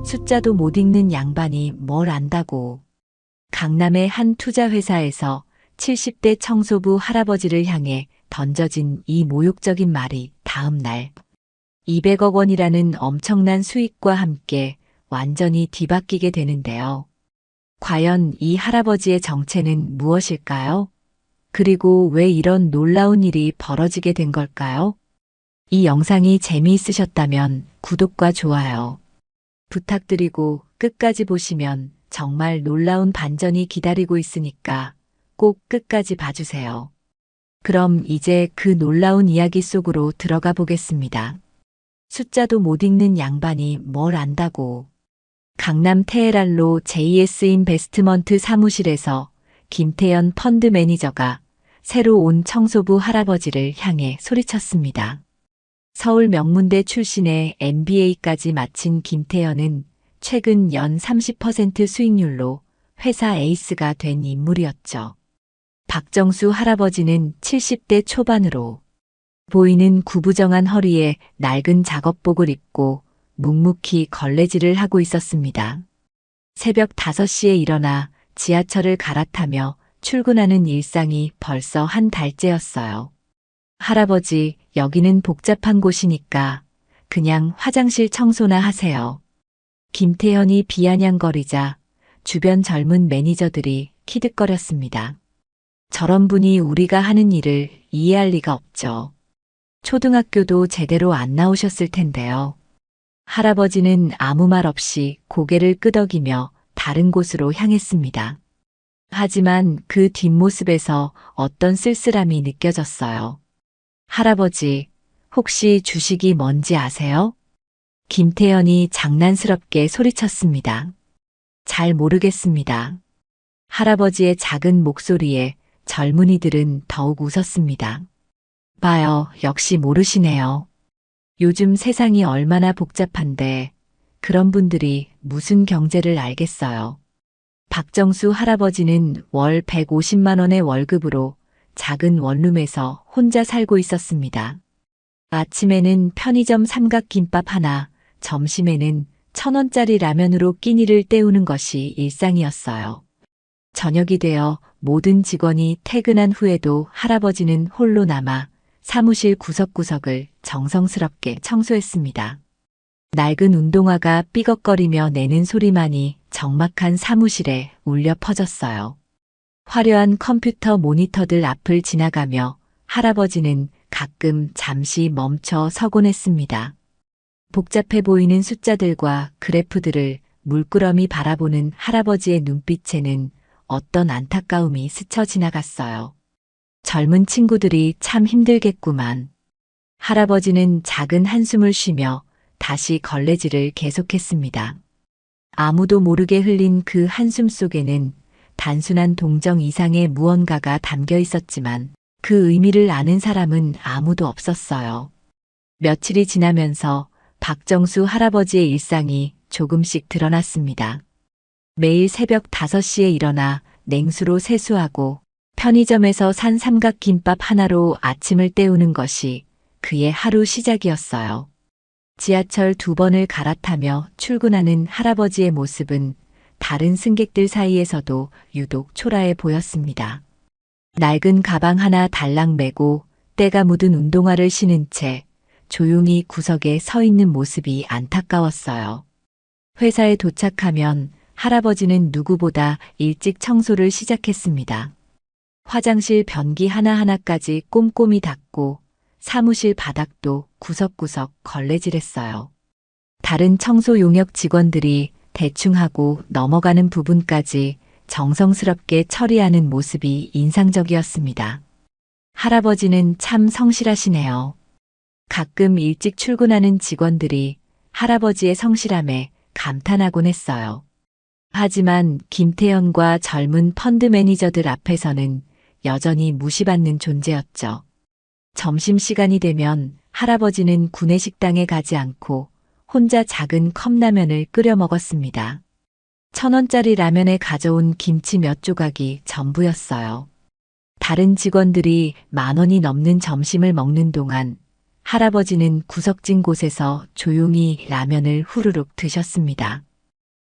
숫자도 못 읽는 양반이 뭘 안다고. 강남의 한 투자회사에서 70대 청소부 할아버지를 향해 던져진 이 모욕적인 말이 다음 날 200억 원이라는 엄청난 수익과 함께 완전히 뒤바뀌게 되는데요. 과연 이 할아버지의 정체는 무엇일까요? 그리고 왜 이런 놀라운 일이 벌어지게 된 걸까요? 이 영상이 재미있으셨다면 구독과 좋아요 부탁드리고 끝까지 보시면 정말 놀라운 반전이 기다리고 있으니까 꼭 끝까지 봐주세요. 그럼 이제 그 놀라운 이야기 속으로 들어가 보겠습니다. 숫자도 못 읽는 양반이 뭘 안다고. 강남 테헤란로 JS 인베스트먼트 사무실에서 김태현 펀드 매니저가 새로 온 청소부 할아버지를 향해 소리쳤습니다. 서울 명문대 출신의 MBA까지 마친 김태현은 최근 연 30% 수익률로 회사 에이스가 된 인물이었죠. 박정수 할아버지는 70대 초반으로 보이는 구부정한 허리에 낡은 작업복을 입고 묵묵히 걸레질을 하고 있었습니다. 새벽 5시에 일어나 지하철을 갈아타며 출근하는 일상이 벌써 한 달째였어요. 할아버지, 여기는 복잡한 곳이니까 그냥 화장실 청소나 하세요. 김태현이 비아냥거리자 주변 젊은 매니저들이 키득거렸습니다. 저런 분이 우리가 하는 일을 이해할 리가 없죠. 초등학교도 제대로 안 나오셨을 텐데요. 할아버지는 아무 말 없이 고개를 끄덕이며 다른 곳으로 향했습니다. 하지만 그 뒷모습에서 어떤 쓸쓸함이 느껴졌어요. 할아버지, 혹시 주식이 뭔지 아세요? 김태현이 장난스럽게 소리쳤습니다. 잘 모르겠습니다. 할아버지의 작은 목소리에 젊은이들은 더욱 웃었습니다. 봐요, 역시 모르시네요. 요즘 세상이 얼마나 복잡한데 그런 분들이 무슨 경제를 알겠어요. 박정수 할아버지는 월 150만 원의 월급으로 작은 원룸에서 혼자 살고 있었습니다. 아침에는 편의점 삼각김밥 하나, 점심에는 1,000원짜리 라면으로 끼니를 때우는 것이 일상이었어요. 저녁이 되어 모든 직원이 퇴근한 후에도 할아버지는 홀로 남아 사무실 구석구석을 정성스럽게 청소했습니다. 낡은 운동화가 삐걱거리며 내는 소리만이 적막한 사무실에 울려 퍼졌어요. 화려한 컴퓨터 모니터들 앞을 지나가며 할아버지는 가끔 잠시 멈춰 서곤 했습니다. 복잡해 보이는 숫자들과 그래프들을 물끄러미 바라보는 할아버지의 눈빛에는 어떤 안타까움이 스쳐 지나갔어요. 젊은 친구들이 참 힘들겠구만. 할아버지는 작은 한숨을 쉬며 다시 걸레질을 계속했습니다. 아무도 모르게 흘린 그 한숨 속에는 단순한 동정 이상의 무언가가 담겨 있었지만 그 의미를 아는 사람은 아무도 없었어요. 며칠이 지나면서 박정수 할아버지의 일상이 조금씩 드러났습니다. 매일 새벽 5시에 일어나 냉수로 세수하고 편의점에서 산 삼각김밥 하나로 아침을 때우는 것이 그의 하루 시작이었어요. 지하철 2번을 갈아타며 출근하는 할아버지의 모습은 다른 승객들 사이에서도 유독 초라해 보였습니다. 낡은 가방 하나 달랑 메고 때가 묻은 운동화를 신은 채 조용히 구석에 서 있는 모습이 안타까웠어요. 회사에 도착하면 할아버지는 누구보다 일찍 청소를 시작했습니다. 화장실 변기 하나하나까지 꼼꼼히 닦고 사무실 바닥도 구석구석 걸레질했어요. 다른 청소 용역 직원들이 대충 하고 넘어가는 부분까지 정성스럽게 처리하는 모습이 인상적이었습니다. 할아버지는 참 성실하시네요. 가끔 일찍 출근하는 직원들이 할아버지의 성실함에 감탄하곤 했어요. 하지만 김태현과 젊은 펀드 매니저들 앞에서는 여전히 무시받는 존재였죠. 점심시간이 되면 할아버지는 구내식당에 가지 않고 혼자 작은 컵라면을 끓여 먹었습니다. 1,000원짜리 라면에 가져온 김치 몇 조각이 전부였어요. 다른 직원들이 10,000원이 넘는 점심을 먹는 동안 할아버지는 구석진 곳에서 조용히 라면을 후루룩 드셨습니다.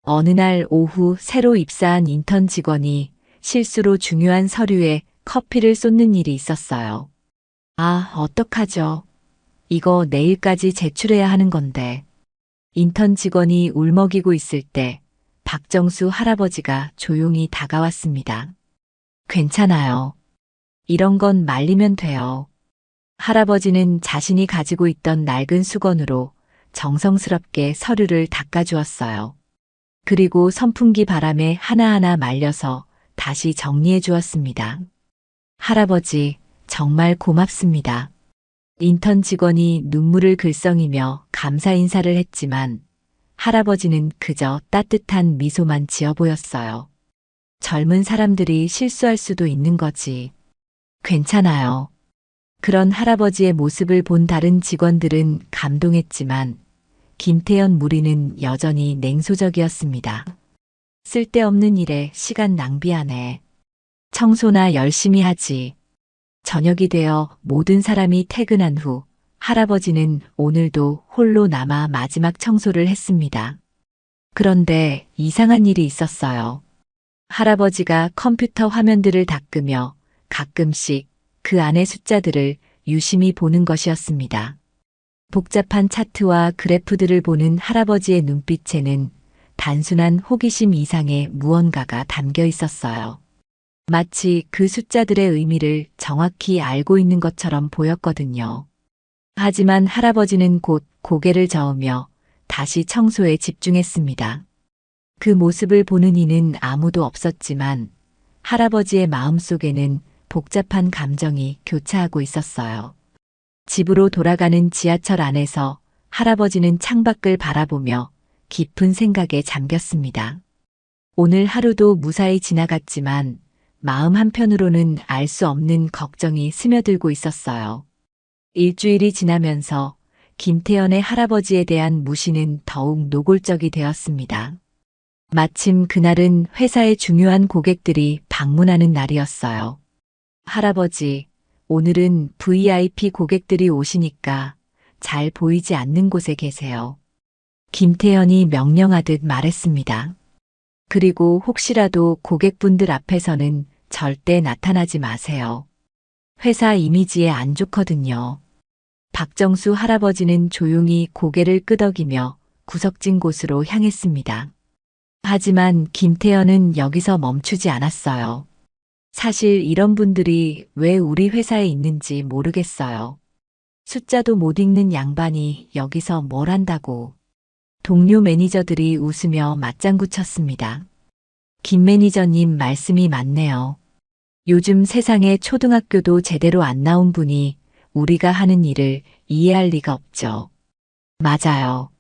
어느 날 오후 새로 입사한 인턴 직원이 실수로 중요한 서류에 커피를 쏟는 일이 있었어요. 아, 어떡하죠? 이거 내일까지 제출해야 하는 건데. 인턴 직원이 울먹이고 있을 때 박정수 할아버지가 조용히 다가왔습니다. 괜찮아요. 이런 건 말리면 돼요. 할아버지는 자신이 가지고 있던 낡은 수건으로 정성스럽게 서류를 닦아주었어요. 그리고 선풍기 바람에 하나하나 말려서 다시 정리해 주었습니다. 할아버지, 정말 고맙습니다. 인턴 직원이 눈물을 글썽이며 감사 인사를 했지만 할아버지는 그저 따뜻한 미소만 지어 보였어요. 젊은 사람들이 실수할 수도 있는 거지. 괜찮아요. 그런 할아버지의 모습을 본 다른 직원들은 감동했지만 김태연 무리는 여전히 냉소적이었습니다. 쓸데없는 일에 시간 낭비하네. 청소나 열심히 하지. 저녁이 되어 모든 사람이 퇴근한 후 할아버지는 오늘도 홀로 남아 마지막 청소를 했습니다. 그런데 이상한 일이 있었어요. 할아버지가 컴퓨터 화면들을 닦으며 가끔씩 그 안의 숫자들을 유심히 보는 것이었습니다. 복잡한 차트와 그래프들을 보는 할아버지의 눈빛에는 단순한 호기심 이상의 무언가가 담겨 있었어요. 마치 그 숫자들의 의미를 정확히 알고 있는 것처럼 보였거든요. 하지만 할아버지는 곧 고개를 저으며 다시 청소에 집중했습니다. 그 모습을 보는 이는 아무도 없었지만 할아버지의 마음속에는 복잡한 감정이 교차하고 있었어요. 집으로 돌아가는 지하철 안에서 할아버지는 창밖을 바라보며 깊은 생각에 잠겼습니다. 오늘 하루도 무사히 지나갔지만 마음 한편으로는 알 수 없는 걱정이 스며들고 있었어요. 일주일이 지나면서 김태연의 할아버지에 대한 무시는 더욱 노골적이 되었습니다. 마침 그날은 회사의 중요한 고객들이 방문하는 날이었어요. 할아버지, 오늘은 VIP 고객들이 오시니까 잘 보이지 않는 곳에 계세요. 김태연이 명령하듯 말했습니다. 그리고 혹시라도 고객분들 앞에서는 절대 나타나지 마세요. 회사 이미지에 안 좋거든요. 박정수 할아버지는 조용히 고개를 끄덕이며 구석진 곳으로 향했습니다. 하지만 김태연은 여기서 멈추지 않았어요. 사실 이런 분들이 왜 우리 회사에 있는지 모르겠어요. 숫자도 못 읽는 양반이 여기서 뭘 한다고. 동료 매니저들이 웃으며 맞장구 쳤습니다. 김 매니저님 말씀이 맞네요. 요즘 세상에 초등학교도 제대로 안 나온 분이 우리가 하는 일을 이해할 리가 없죠. 맞아요.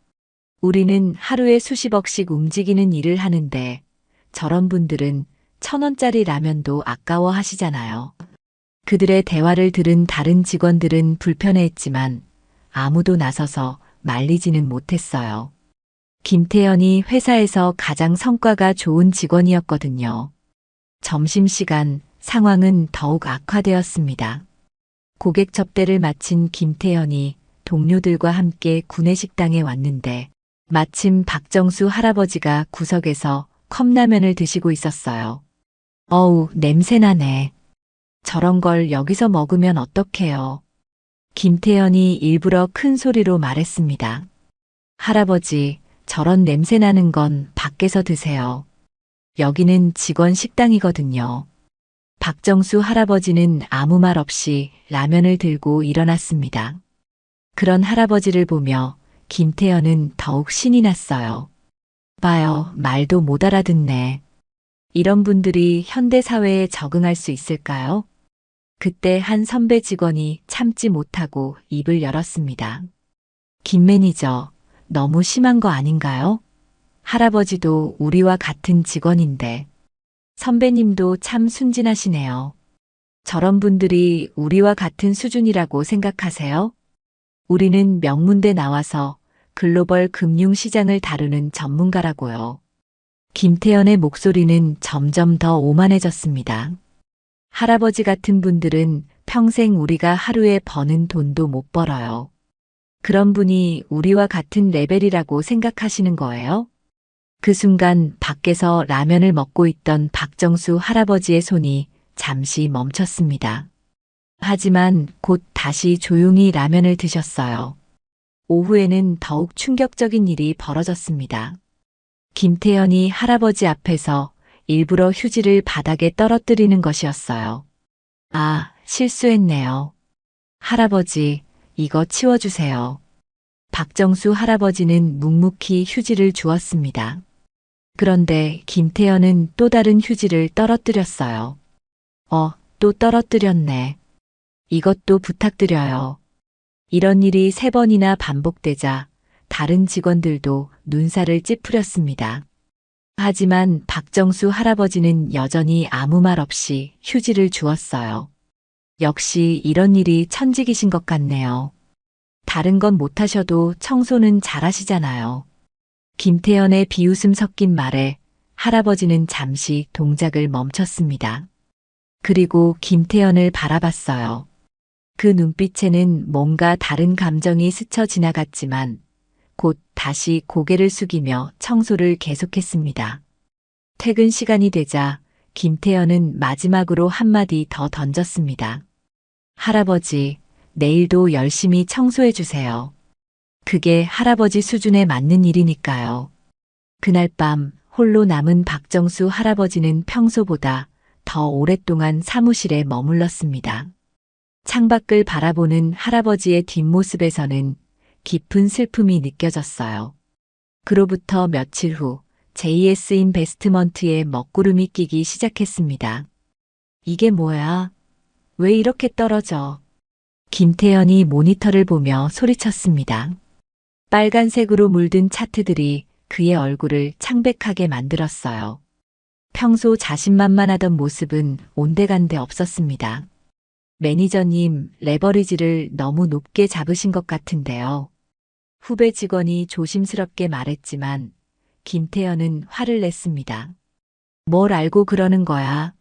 우리는 하루에 수십억씩 움직이는 일을 하는데 저런 분들은 1,000원짜리 라면도 아까워 하시잖아요. 그들의 대화를 들은 다른 직원들은 불편해했지만 아무도 나서서 말리지는 못했어요. 김태연이 회사에서 가장 성과가 좋은 직원이었거든요. 점심시간 상황은 더욱 악화되었습니다. 고객 접대를 마친 김태연이 동료들과 함께 구내식당에 왔는데 마침 박정수 할아버지가 구석에서 컵라면을 드시고 있었어요. 어우, 냄새나네. 저런 걸 여기서 먹으면 어떡해요. 김태연이 일부러 큰 소리로 말했습니다. 할아버지, 저런 냄새 나는 건 밖에서 드세요. 여기는 직원 식당이거든요. 박정수 할아버지는 아무 말 없이 라면을 들고 일어났습니다. 그런 할아버지를 보며 김태연은 더욱 신이 났어요. 봐요, 말도 못 알아듣네. 이런 분들이 현대 사회에 적응할 수 있을까요? 그때 한 선배 직원이 참지 못하고 입을 열었습니다. 김 매니저, 너무 심한 거 아닌가요? 할아버지도 우리와 같은 직원인데. 선배님도 참 순진하시네요. 저런 분들이 우리와 같은 수준이라고 생각하세요? 우리는 명문대 나와서 글로벌 금융시장을 다루는 전문가라고요. 김태연의 목소리는 점점 더 오만해졌습니다. 할아버지 같은 분들은 평생 우리가 하루에 버는 돈도 못 벌어요. 그런 분이 우리와 같은 레벨이라고 생각하시는 거예요? 그 순간 밖에서 라면을 먹고 있던 박정수 할아버지의 손이 잠시 멈췄습니다. 하지만 곧 다시 조용히 라면을 드셨어요. 오후에는 더욱 충격적인 일이 벌어졌습니다. 김태현이 할아버지 앞에서 일부러 휴지를 바닥에 떨어뜨리는 것이었어요. 아, 실수했네요. 할아버지, 이거 치워주세요. 박정수 할아버지는 묵묵히 휴지를 주었습니다. 그런데 김태현은 또 다른 휴지를 떨어뜨렸어요. 또 떨어뜨렸네. 이것도 부탁드려요. 이런 일이 3번이나 반복되자 다른 직원들도 눈살을 찌푸렸습니다. 하지만 박정수 할아버지는 여전히 아무 말 없이 휴지를 주었어요. 역시 이런 일이 천직이신 것 같네요. 다른 건 못하셔도 청소는 잘하시잖아요. 김태현의 비웃음 섞인 말에 할아버지는 잠시 동작을 멈췄습니다. 그리고 김태현을 바라봤어요. 그 눈빛에는 뭔가 다른 감정이 스쳐 지나갔지만 곧 다시 고개를 숙이며 청소를 계속했습니다. 퇴근 시간이 되자 김태현은 마지막으로 한마디 더 던졌습니다. 할아버지, 내일도 열심히 청소해 주세요. 그게 할아버지 수준에 맞는 일이니까요. 그날 밤 홀로 남은 박정수 할아버지는 평소보다 더 오랫동안 사무실에 머물렀습니다. 창밖을 바라보는 할아버지의 뒷모습에서는 깊은 슬픔이 느껴졌어요. 그로부터 며칠 후 JS 인베스트먼트에 먹구름이 끼기 시작했습니다. 이게 뭐야? 왜 이렇게 떨어져? 김태현이 모니터를 보며 소리쳤습니다. 빨간색으로 물든 차트들이 그의 얼굴을 창백하게 만들었어요. 평소 자신만만하던 모습은 온데간데 없었습니다. 매니저님, 레버리지를 너무 높게 잡으신 것 같은데요. 후배 직원이 조심스럽게 말했지만 김태현은 화를 냈습니다. 뭘 알고 그러는 거야?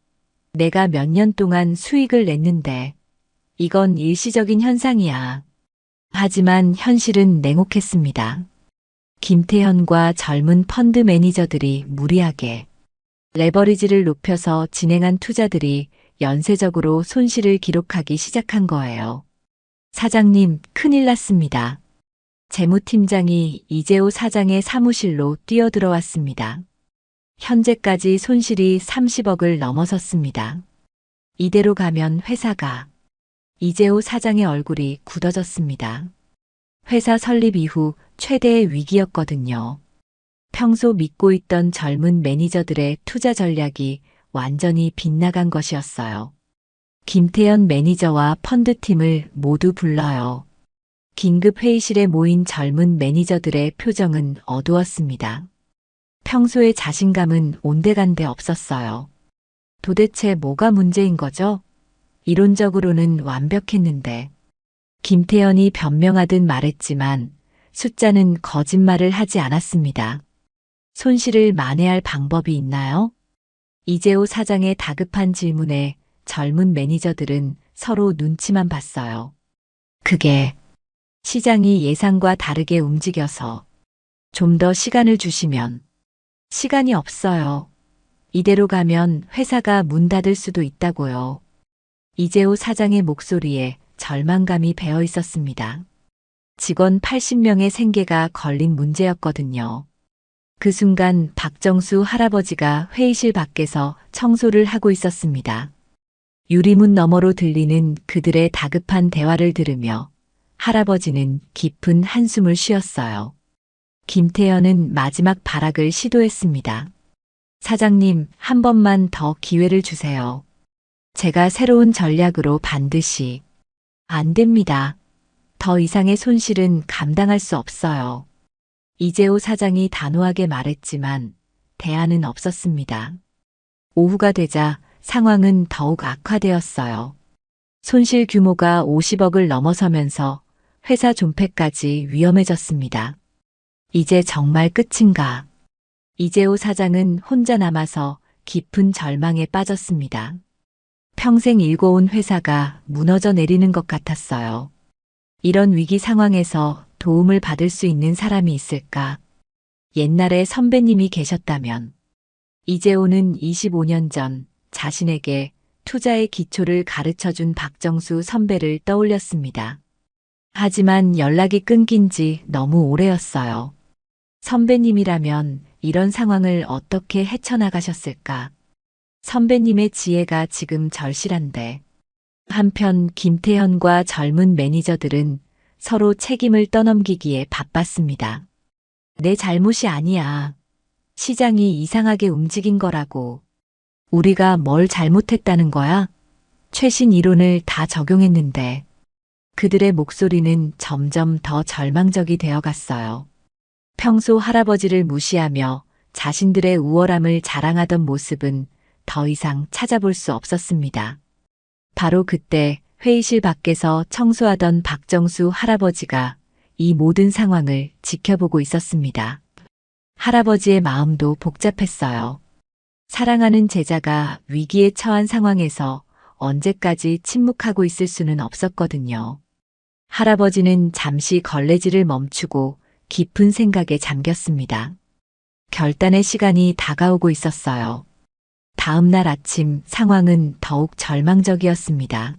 내가 몇 년 동안 수익을 냈는데 이건 일시적인 현상이야. 하지만 현실은 냉혹했습니다. 김태현과 젊은 펀드 매니저들이 무리하게 레버리지를 높여서 진행한 투자들이 연쇄적으로 손실을 기록하기 시작한 거예요. 사장님, 큰일 났습니다. 재무팀장이 이재호 사장의 사무실로 뛰어들어왔습니다. 현재까지 손실이 30억을 넘어섰습니다. 이대로 가면 회사가... 이재호 사장의 얼굴이 굳어졌습니다. 회사 설립 이후 최대의 위기였거든요. 평소 믿고 있던 젊은 매니저들의 투자 전략이 완전히 빗나간 것이었어요. 김태현 매니저와 펀드팀을 모두 불러요. 긴급 회의실에 모인 젊은 매니저들의 표정은 어두웠습니다. 평소의 자신감은 온데간데 없었어요. 도대체 뭐가 문제인 거죠? 이론적으로는 완벽했는데. 김태현이 변명하듯 말했지만 숫자는 거짓말을 하지 않았습니다. 손실을 만회할 방법이 있나요? 이재호 사장의 다급한 질문에 젊은 매니저들은 서로 눈치만 봤어요. 그게 시장이 예상과 다르게 움직여서 좀 더 시간을 주시면. 시간이 없어요. 이대로 가면 회사가 문 닫을 수도 있다고요. 이재호 사장의 목소리에 절망감이 배어 있었습니다. 직원 80명의 생계가 걸린 문제였거든요. 그 순간 박정수 할아버지가 회의실 밖에서 청소를 하고 있었습니다. 유리문 너머로 들리는 그들의 다급한 대화를 들으며 할아버지는 깊은 한숨을 쉬었어요. 김태현은 마지막 발악을 시도했습니다. 사장님, 한 번만 더 기회를 주세요. 제가 새로운 전략으로 반드시... 안 됩니다. 더 이상의 손실은 감당할 수 없어요. 이재호 사장이 단호하게 말했지만 대안은 없었습니다. 오후가 되자 상황은 더욱 악화되었어요. 손실 규모가 50억을 넘어서면서 회사 존폐까지 위험해졌습니다. 이제 정말 끝인가? 이재호 사장은 혼자 남아서 깊은 절망에 빠졌습니다. 평생 일궈온 회사가 무너져 내리는 것 같았어요. 이런 위기 상황에서 도움을 받을 수 있는 사람이 있을까? 옛날에 선배님이 계셨다면. 이재호는 25년 전 자신에게 투자의 기초를 가르쳐준 박정수 선배를 떠올렸습니다. 하지만 연락이 끊긴 지 너무 오래였어요. 선배님이라면 이런 상황을 어떻게 헤쳐나가셨을까? 선배님의 지혜가 지금 절실한데. 한편 김태현과 젊은 매니저들은 서로 책임을 떠넘기기에 바빴습니다. 내 잘못이 아니야. 시장이 이상하게 움직인 거라고. 우리가 뭘 잘못했다는 거야? 최신 이론을 다 적용했는데. 그들의 목소리는 점점 더 절망적이 되어 갔어요. 평소 할아버지를 무시하며 자신들의 우월함을 자랑하던 모습은 더 이상 찾아볼 수 없었습니다. 바로 그때 회의실 밖에서 청소하던 박정수 할아버지가 이 모든 상황을 지켜보고 있었습니다. 할아버지의 마음도 복잡했어요. 사랑하는 제자가 위기에 처한 상황에서 언제까지 침묵하고 있을 수는 없었거든요. 할아버지는 잠시 걸레질을 멈추고 깊은 생각에 잠겼습니다. 결단의 시간이 다가오고 있었어요. 다음 날 아침 상황은 더욱 절망적이었습니다.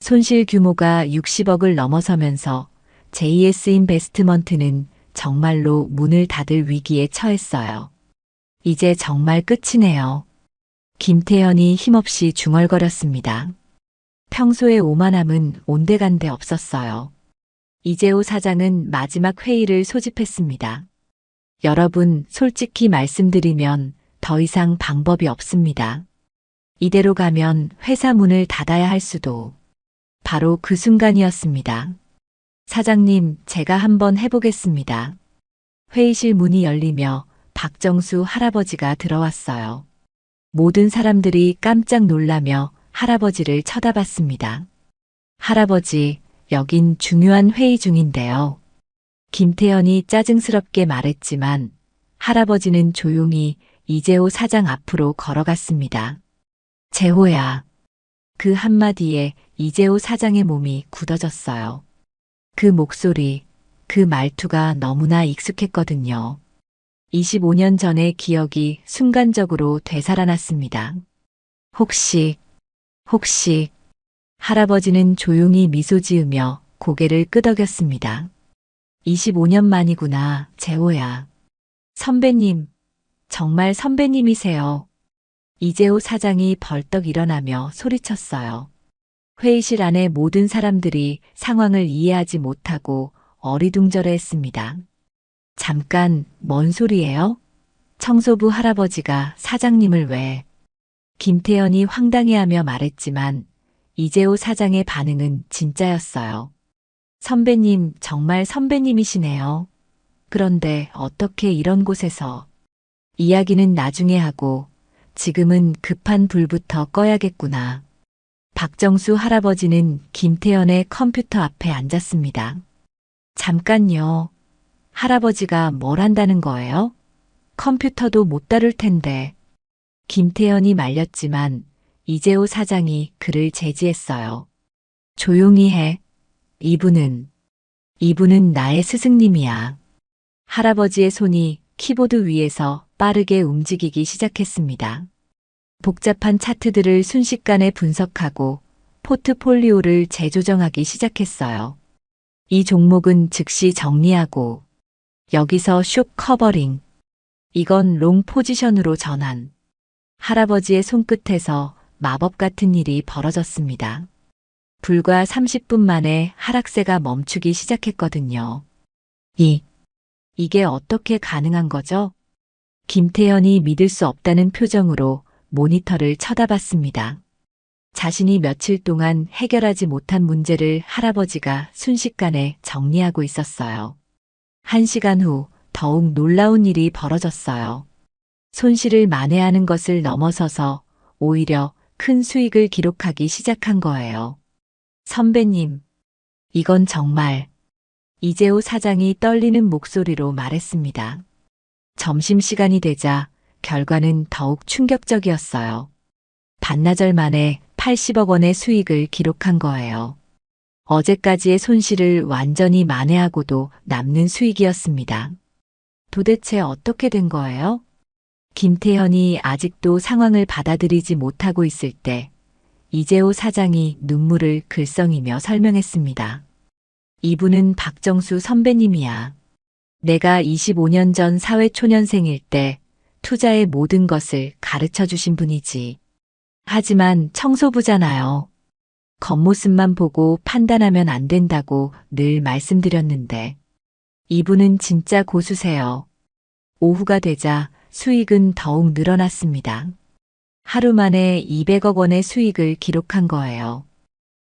손실 규모가 60억을 넘어서면서 JS 인베스트먼트는 정말로 문을 닫을 위기에 처했어요. 이제 정말 끝이네요. 김태현이 힘없이 중얼거렸습니다. 평소의 오만함은 온데간데 없었어요. 이재호 사장은 마지막 회의를 소집했습니다. 여러분, 솔직히 말씀드리면 더 이상 방법이 없습니다. 이대로 가면 회사 문을 닫아야 할 수도. 바로 그 순간이었습니다. 사장님, 제가 한번 해보겠습니다. 회의실 문이 열리며 박정수 할아버지가 들어왔어요. 모든 사람들이 깜짝 놀라며 할아버지를 쳐다봤습니다. 할아버지, 여긴 중요한 회의 중인데요. 김태현이 짜증스럽게 말했지만 할아버지는 조용히 이재호 사장 앞으로 걸어갔습니다. 재호야. 그 한마디에 이재호 사장의 몸이 굳어졌어요. 그 목소리, 그 말투가 너무나 익숙했거든요. 25년 전의 기억이 순간적으로 되살아났습니다. 혹시 할아버지는 조용히 미소 지으며 고개를 끄덕였습니다. 25년 만이구나, 재호야. 선배님, 정말 선배님이세요. 이재호 사장이 벌떡 일어나며 소리쳤어요. 회의실 안의 모든 사람들이 상황을 이해하지 못하고 어리둥절해했습니다. 잠깐, 뭔 소리예요? 청소부 할아버지가 사장님을 왜? 김태현이 황당해하며 말했지만 이재호 사장의 반응은 진짜였어요. 선배님, 정말 선배님이시네요. 그런데 어떻게 이런 곳에서? 이야기는 나중에 하고 지금은 급한 불부터 꺼야겠구나. 박정수 할아버지는 김태현의 컴퓨터 앞에 앉았습니다. 잠깐요. 할아버지가 뭘 한다는 거예요? 컴퓨터도 못 다룰 텐데. 김태현이 말렸지만 이재호 사장이 그를 제지했어요. 조용히 해. 이분은 나의 스승님이야. 할아버지의 손이 키보드 위에서 빠르게 움직이기 시작했습니다. 복잡한 차트들을 순식간에 분석하고 포트폴리오를 재조정하기 시작했어요. 이 종목은 즉시 정리하고 여기서 숏 커버링. 이건 롱 포지션으로 전환. 할아버지의 손끝에서 마법 같은 일이 벌어졌습니다. 불과 30분 만에 하락세가 멈추기 시작했거든요. 이게 어떻게 가능한 거죠? 김태현이 믿을 수 없다는 표정으로 모니터를 쳐다봤습니다. 자신이 며칠 동안 해결하지 못한 문제를 할아버지가 순식간에 정리하고 있었어요. 1시간 후 더욱 놀라운 일이 벌어졌어요. 손실을 만회하는 것을 넘어서서 오히려 큰 수익을 기록하기 시작한 거예요. 선배님, 이건 정말. 이재호 사장이 떨리는 목소리로 말했습니다. 점심시간이 되자 결과는 더욱 충격적이었어요. 반나절 만에 80억 원의 수익을 기록한 거예요. 어제까지의 손실을 완전히 만회하고도 남는 수익이었습니다. 도대체 어떻게 된 거예요? 김태현이 아직도 상황을 받아들이지 못하고 있을 때 이재호 사장이 눈물을 글썽이며 설명했습니다. 이분은 박정수 선배님이야. 내가 25년 전 사회초년생일 때 투자의 모든 것을 가르쳐 주신 분이지. 하지만 청소부잖아요. 겉모습만 보고 판단하면 안 된다고 늘 말씀드렸는데 이분은 진짜 고수세요. 오후가 되자 수익은 더욱 늘어났습니다. 하루 만에 200억 원의 수익을 기록한 거예요.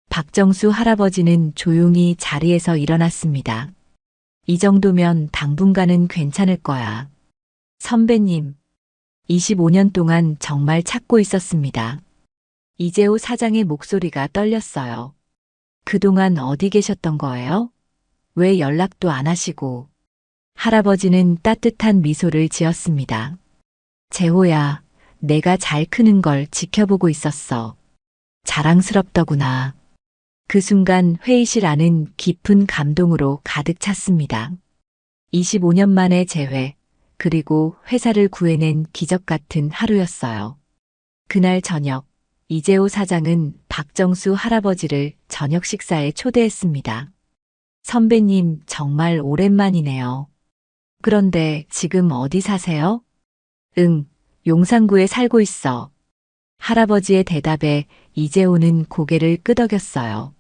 박정수 할아버지는 조용히 자리에서 일어났습니다. 이 정도면 당분간은 괜찮을 거야. 선배님, 25년 동안 정말 찾고 있었습니다. 이재호 사장의 목소리가 떨렸어요. 그동안 어디 계셨던 거예요? 왜 연락도 안 하시고? 할아버지는 따뜻한 미소를 지었습니다. 재호야, 내가 잘 크는 걸 지켜보고 있었어. 자랑스럽더구나. 그 순간 회의실 안은 깊은 감동으로 가득 찼습니다. 25년 만에 재회, 그리고 회사를 구해낸 기적 같은 하루였어요. 그날 저녁, 이재호 사장은 박정수 할아버지를 저녁 식사에 초대했습니다. 선배님, 정말 오랜만이네요. 그런데 지금 어디 사세요? 응, 용산구에 살고 있어. 할아버지의 대답에 이재호는 고개를 끄덕였어요.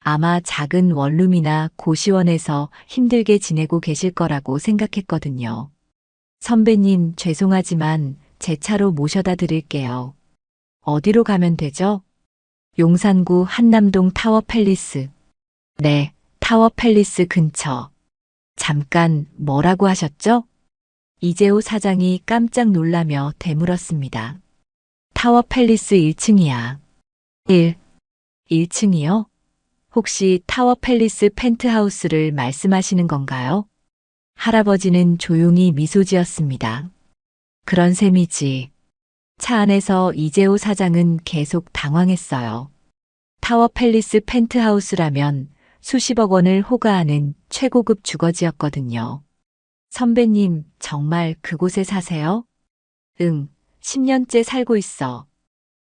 아마 작은 원룸이나 고시원에서 힘들게 지내고 계실 거라고 생각했거든요. 선배님, 죄송하지만 제 차로 모셔다 드릴게요. 어디로 가면 되죠? 용산구 한남동 타워팰리스. 네, 타워팰리스 근처. 잠깐, 뭐라고 하셨죠? 이재호 사장이 깜짝 놀라며 되물었습니다. 타워팰리스 1층이야. 1층이요? 혹시 타워팰리스 펜트하우스를 말씀하시는 건가요? 할아버지는 조용히 미소 지었습니다. 그런 셈이지. 차 안에서 이재호 사장은 계속 당황했어요. 타워팰리스 펜트하우스라면 수십억 원을 호가하는 최고급 주거지였거든요. 선배님, 정말 그곳에 사세요? 응, 10년째 살고 있어.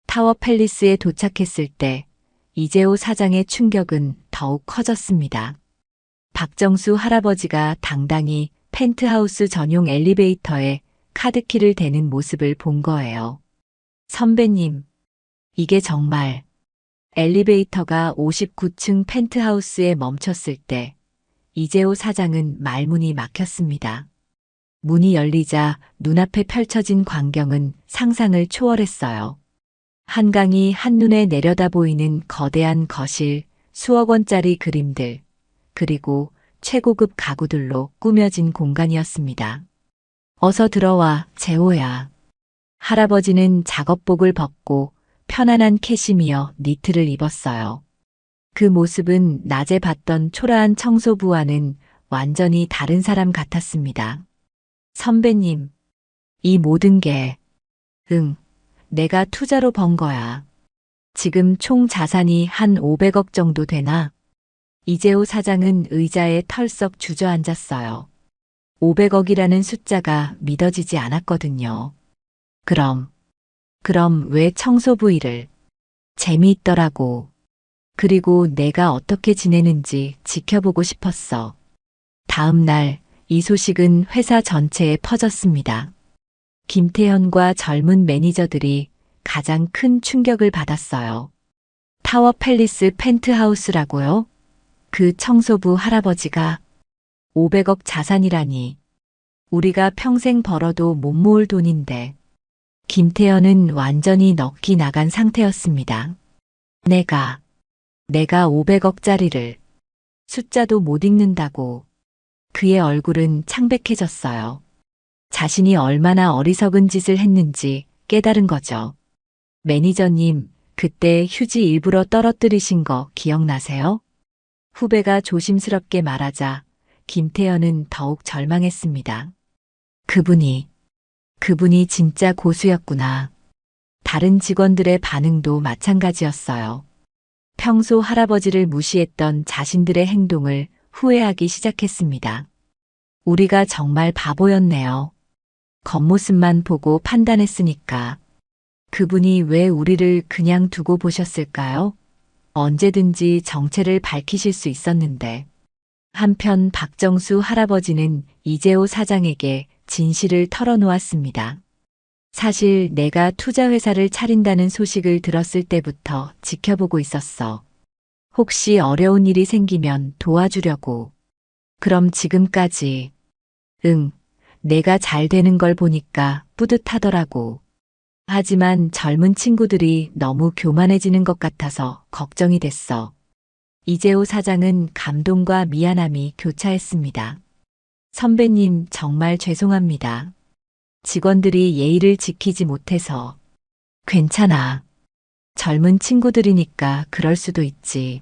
타워팰리스에 도착했을 때 이재호 사장의 충격은 더욱 커졌습니다. 박정수 할아버지가 당당히 펜트하우스 전용 엘리베이터에 카드키를 대는 모습을 본 거예요. 선배님, 이게 정말. 엘리베이터가 59층 펜트하우스에 멈췄을 때 이재호 사장은 말문이 막혔습니다. 문이 열리자 눈앞에 펼쳐진 광경은 상상을 초월했어요. 한강이 한눈에 내려다 보이는 거대한 거실, 수억 원짜리 그림들, 그리고 최고급 가구들로 꾸며진 공간이었습니다. 어서 들어와, 재호야. 할아버지는 작업복을 벗고 편안한 캐시미어 니트를 입었어요. 그 모습은 낮에 봤던 초라한 청소부와는 완전히 다른 사람 같았습니다. 선배님, 이 모든 게, 내가 투자로 번 거야. 지금 총 자산이 한 500억 정도 되나? 이재호 사장은 의자에 털썩 주저앉았어요. 500억이라는 숫자가 믿어지지 않았거든요. 그럼 왜 청소부 일을? 재미있더라고. 그리고 내가 어떻게 지내는지 지켜보고 싶었어. 다음 날 이 소식은 회사 전체에 퍼졌습니다. 김태현과 젊은 매니저들이 가장 큰 충격을 받았어요. 타워팰리스 펜트하우스라고요? 그 청소부 할아버지가 500억 자산이라니. 우리가 평생 벌어도 못 모을 돈인데. 김태현은 완전히 넋이 나간 상태였습니다. 내가 500억짜리를 숫자도 못 읽는다고. 그의 얼굴은 창백해졌어요. 자신이 얼마나 어리석은 짓을 했는지 깨달은 거죠. 매니저님, 그때 휴지 일부러 떨어뜨리신 거 기억나세요? 후배가 조심스럽게 말하자 김태현은 더욱 절망했습니다. 그분이 진짜 고수였구나. 다른 직원들의 반응도 마찬가지였어요. 평소 할아버지를 무시했던 자신들의 행동을 후회하기 시작했습니다. 우리가 정말 바보였네요. 겉모습만 보고 판단했으니까. 그분이 왜 우리를 그냥 두고 보셨을까요? 언제든지 정체를 밝히실 수 있었는데. 한편 박정수 할아버지는 이재호 사장에게 진실을 털어놓았습니다. 사실 내가 투자회사를 차린다는 소식을 들었을 때부터 지켜보고 있었어. 혹시 어려운 일이 생기면 도와주려고. 그럼 지금까지. 응, 내가 잘 되는 걸 보니까 뿌듯하더라고. 하지만 젊은 친구들이 너무 교만해지는 것 같아서 걱정이 됐어. 이재호 사장은 감동과 미안함이 교차했습니다. 선배님, 정말 죄송합니다. 직원들이 예의를 지키지 못해서. 괜찮아. 젊은 친구들이니까 그럴 수도 있지.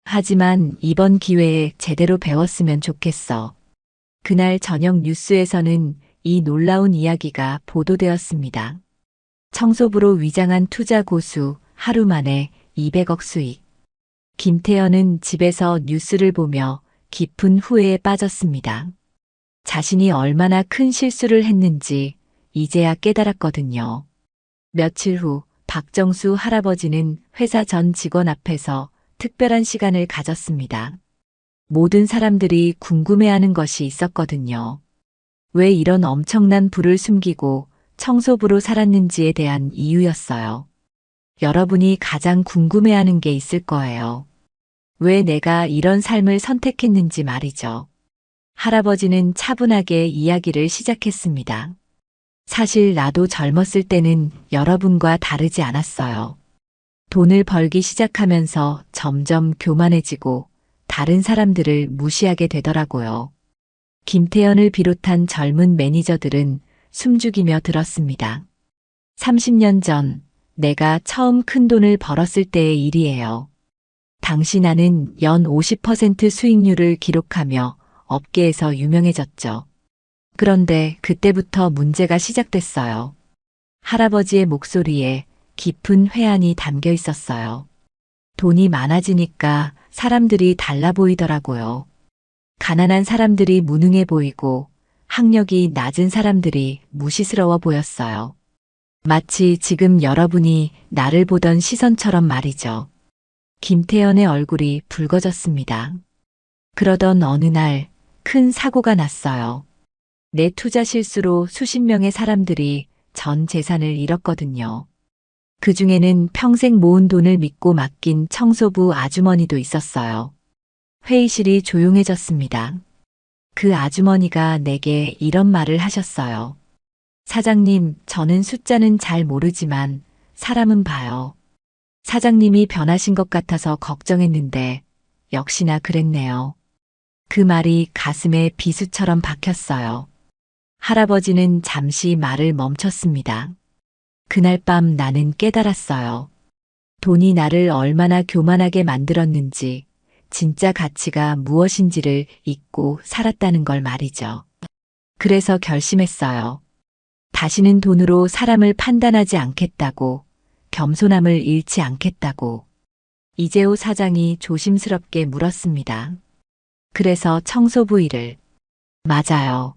하지만 이번 기회에 제대로 배웠으면 좋겠어. 그날 저녁 뉴스에서는 이 놀라운 이야기가 보도되었습니다. 청소부로 위장한 투자 고수 하루 만에 200억 수익. 김태현은 집에서 뉴스를 보며 깊은 후회에 빠졌습니다. 자신이 얼마나 큰 실수를 했는지 이제야 깨달았거든요. 며칠 후 박정수 할아버지는 회사 전 직원 앞에서 특별한 시간을 가졌습니다. 모든 사람들이 궁금해하는 것이 있었거든요. 왜 이런 엄청난 부를 숨기고 청소부로 살았는지에 대한 이유였어요. 여러분이 가장 궁금해하는 게 있을 거예요. 왜 내가 이런 삶을 선택했는지 말이죠. 할아버지는 차분하게 이야기를 시작했습니다. 사실 나도 젊었을 때는 여러분과 다르지 않았어요. 돈을 벌기 시작하면서 점점 교만해지고 다른 사람들을 무시하게 되더라고요. 김태현을 비롯한 젊은 매니저들은 숨죽이며 들었습니다. 30년 전 내가 처음 큰 돈을 벌었을 때의 일이에요. 당시 나는 연 50% 수익률을 기록하며 업계에서 유명해졌죠. 그런데 그때부터 문제가 시작됐어요. 할아버지의 목소리에 깊은 회한이 담겨 있었어요. 돈이 많아지니까 사람들이 달라 보이더라고요. 가난한 사람들이 무능해 보이고 학력이 낮은 사람들이 무시스러워 보였어요. 마치 지금 여러분이 나를 보던 시선처럼 말이죠. 김태현의 얼굴이 붉어졌습니다. 그러던 어느 날 큰 사고가 났어요. 내 투자 실수로 수십 명의 사람들이 전 재산을 잃었거든요. 그 중에는 평생 모은 돈을 믿고 맡긴 청소부 아주머니도 있었어요. 회의실이 조용해졌습니다. 그 아주머니가 내게 이런 말을 하셨어요. 사장님, 저는 숫자는 잘 모르지만 사람은 봐요. 사장님이 변하신 것 같아서 걱정했는데 역시나 그랬네요. 그 말이 가슴에 비수처럼 박혔어요. 할아버지는 잠시 말을 멈췄습니다. 그날 밤 나는 깨달았어요. 돈이 나를 얼마나 교만하게 만들었는지, 진짜 가치가 무엇인지를 잊고 살았다는 걸 말이죠. 그래서 결심했어요. 다시는 돈으로 사람을 판단하지 않겠다고, 겸손함을 잃지 않겠다고. 이재호 사장이 조심스럽게 물었습니다. 그래서 청소부 일을. 맞아요.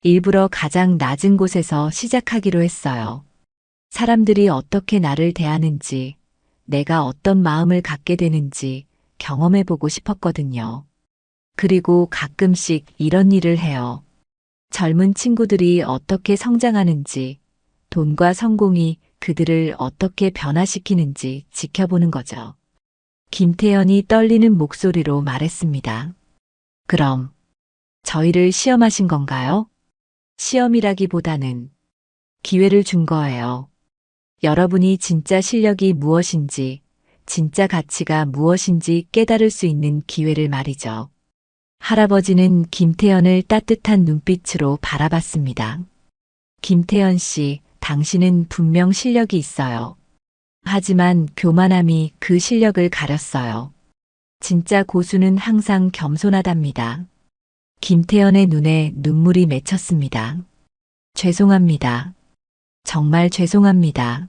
일부러 가장 낮은 곳에서 시작하기로 했어요. 사람들이 어떻게 나를 대하는지, 내가 어떤 마음을 갖게 되는지 경험해보고 싶었거든요. 그리고 가끔씩 이런 일을 해요. 젊은 친구들이 어떻게 성장하는지, 돈과 성공이 그들을 어떻게 변화시키는지 지켜보는 거죠. 김태현이 떨리는 목소리로 말했습니다. 그럼 저희를 시험하신 건가요? 시험이라기보다는 기회를 준 거예요. 여러분이 진짜 실력이 무엇인지, 진짜 가치가 무엇인지 깨달을 수 있는 기회를 말이죠. 할아버지는 김태현을 따뜻한 눈빛으로 바라봤습니다. 김태현 씨, 당신은 분명 실력이 있어요. 하지만 교만함이 그 실력을 가렸어요. 진짜 고수는 항상 겸손하답니다. 김태현의 눈에 눈물이 맺혔습니다. 죄송합니다. 정말 죄송합니다.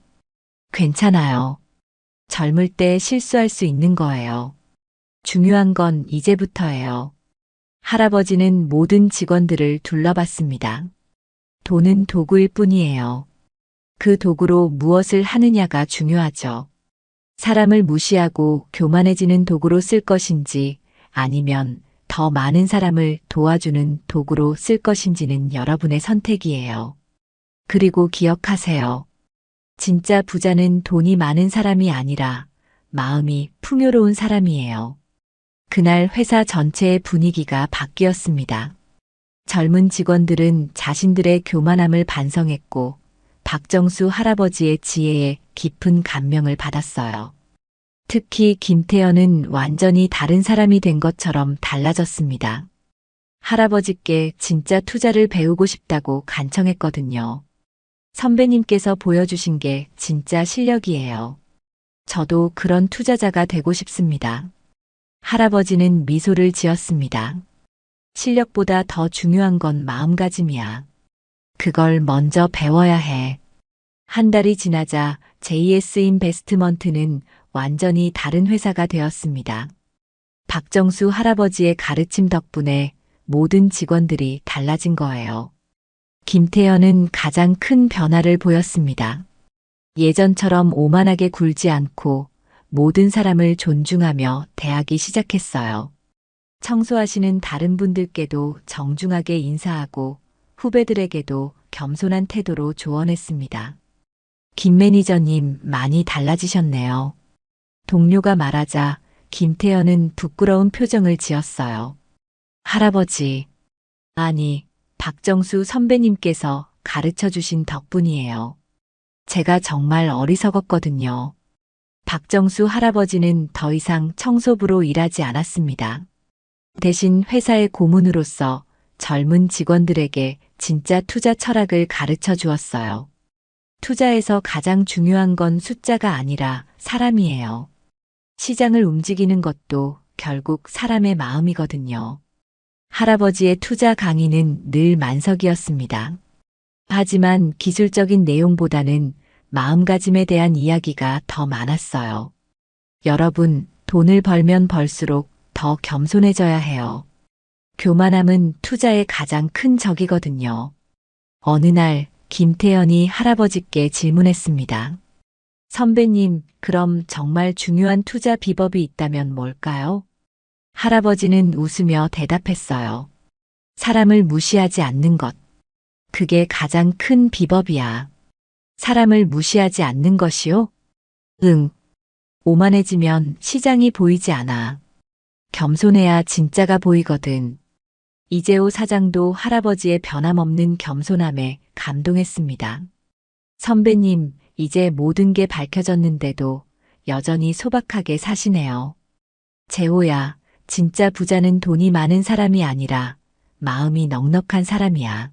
괜찮아요. 젊을 때 실수할 수 있는 거예요. 중요한 건 이제부터예요. 할아버지는 모든 직원들을 둘러봤습니다. 돈은 도구일 뿐이에요. 그 도구로 무엇을 하느냐가 중요하죠. 사람을 무시하고 교만해지는 도구로 쓸 것인지 아니면 더 많은 사람을 도와주는 도구로 쓸 것인지는 여러분의 선택이에요. 그리고 기억하세요. 진짜 부자는 돈이 많은 사람이 아니라 마음이 풍요로운 사람이에요. 그날 회사 전체의 분위기가 바뀌었습니다. 젊은 직원들은 자신들의 교만함을 반성했고 박정수 할아버지의 지혜에 깊은 감명을 받았어요. 특히 김태현은 완전히 다른 사람이 된 것처럼 달라졌습니다. 할아버지께 진짜 투자를 배우고 싶다고 간청했거든요. 선배님께서 보여주신 게 진짜 실력이에요. 저도 그런 투자자가 되고 싶습니다. 할아버지는 미소를 지었습니다. 실력보다 더 중요한 건 마음가짐이야. 그걸 먼저 배워야 해. 한 달이 지나자 JS 인베스트먼트는 완전히 다른 회사가 되었습니다. 박정수 할아버지의 가르침 덕분에 모든 직원들이 달라진 거예요. 김태현은 가장 큰 변화를 보였습니다. 예전처럼 오만하게 굴지 않고 모든 사람을 존중하며 대하기 시작했어요. 청소하시는 다른 분들께도 정중하게 인사하고 후배들에게도 겸손한 태도로 조언했습니다. 김 매니저님 많이 달라지셨네요. 동료가 말하자 김태현은 부끄러운 표정을 지었어요. 할아버지, 아니, 박정수 선배님께서 가르쳐 주신 덕분이에요. 제가 정말 어리석었거든요. 박정수 할아버지는 더 이상 청소부로 일하지 않았습니다. 대신 회사의 고문으로서 젊은 직원들에게 진짜 투자 철학을 가르쳐 주었어요. 투자에서 가장 중요한 건 숫자가 아니라 사람이에요. 시장을 움직이는 것도 결국 사람의 마음이거든요. 할아버지의 투자 강의는 늘 만석이었습니다. 하지만 기술적인 내용보다는 마음가짐에 대한 이야기가 더 많았어요. 여러분, 돈을 벌면 벌수록 더 겸손해져야 해요. 교만함은 투자의 가장 큰 적이거든요. 어느 날 김태현이 할아버지께 질문했습니다. 선배님, 그럼 정말 중요한 투자 비법이 있다면 뭘까요? 할아버지는 웃으며 대답했어요. 사람을 무시하지 않는 것. 그게 가장 큰 비법이야. 사람을 무시하지 않는 것이요? 응. 오만해지면 시장이 보이지 않아. 겸손해야 진짜가 보이거든. 이재호 사장도 할아버지의 변함없는 겸손함에 감동했습니다. 선배님, 이제 모든 게 밝혀졌는데도 여전히 소박하게 사시네요. 재호야, 진짜 부자는 돈이 많은 사람이 아니라 마음이 넉넉한 사람이야.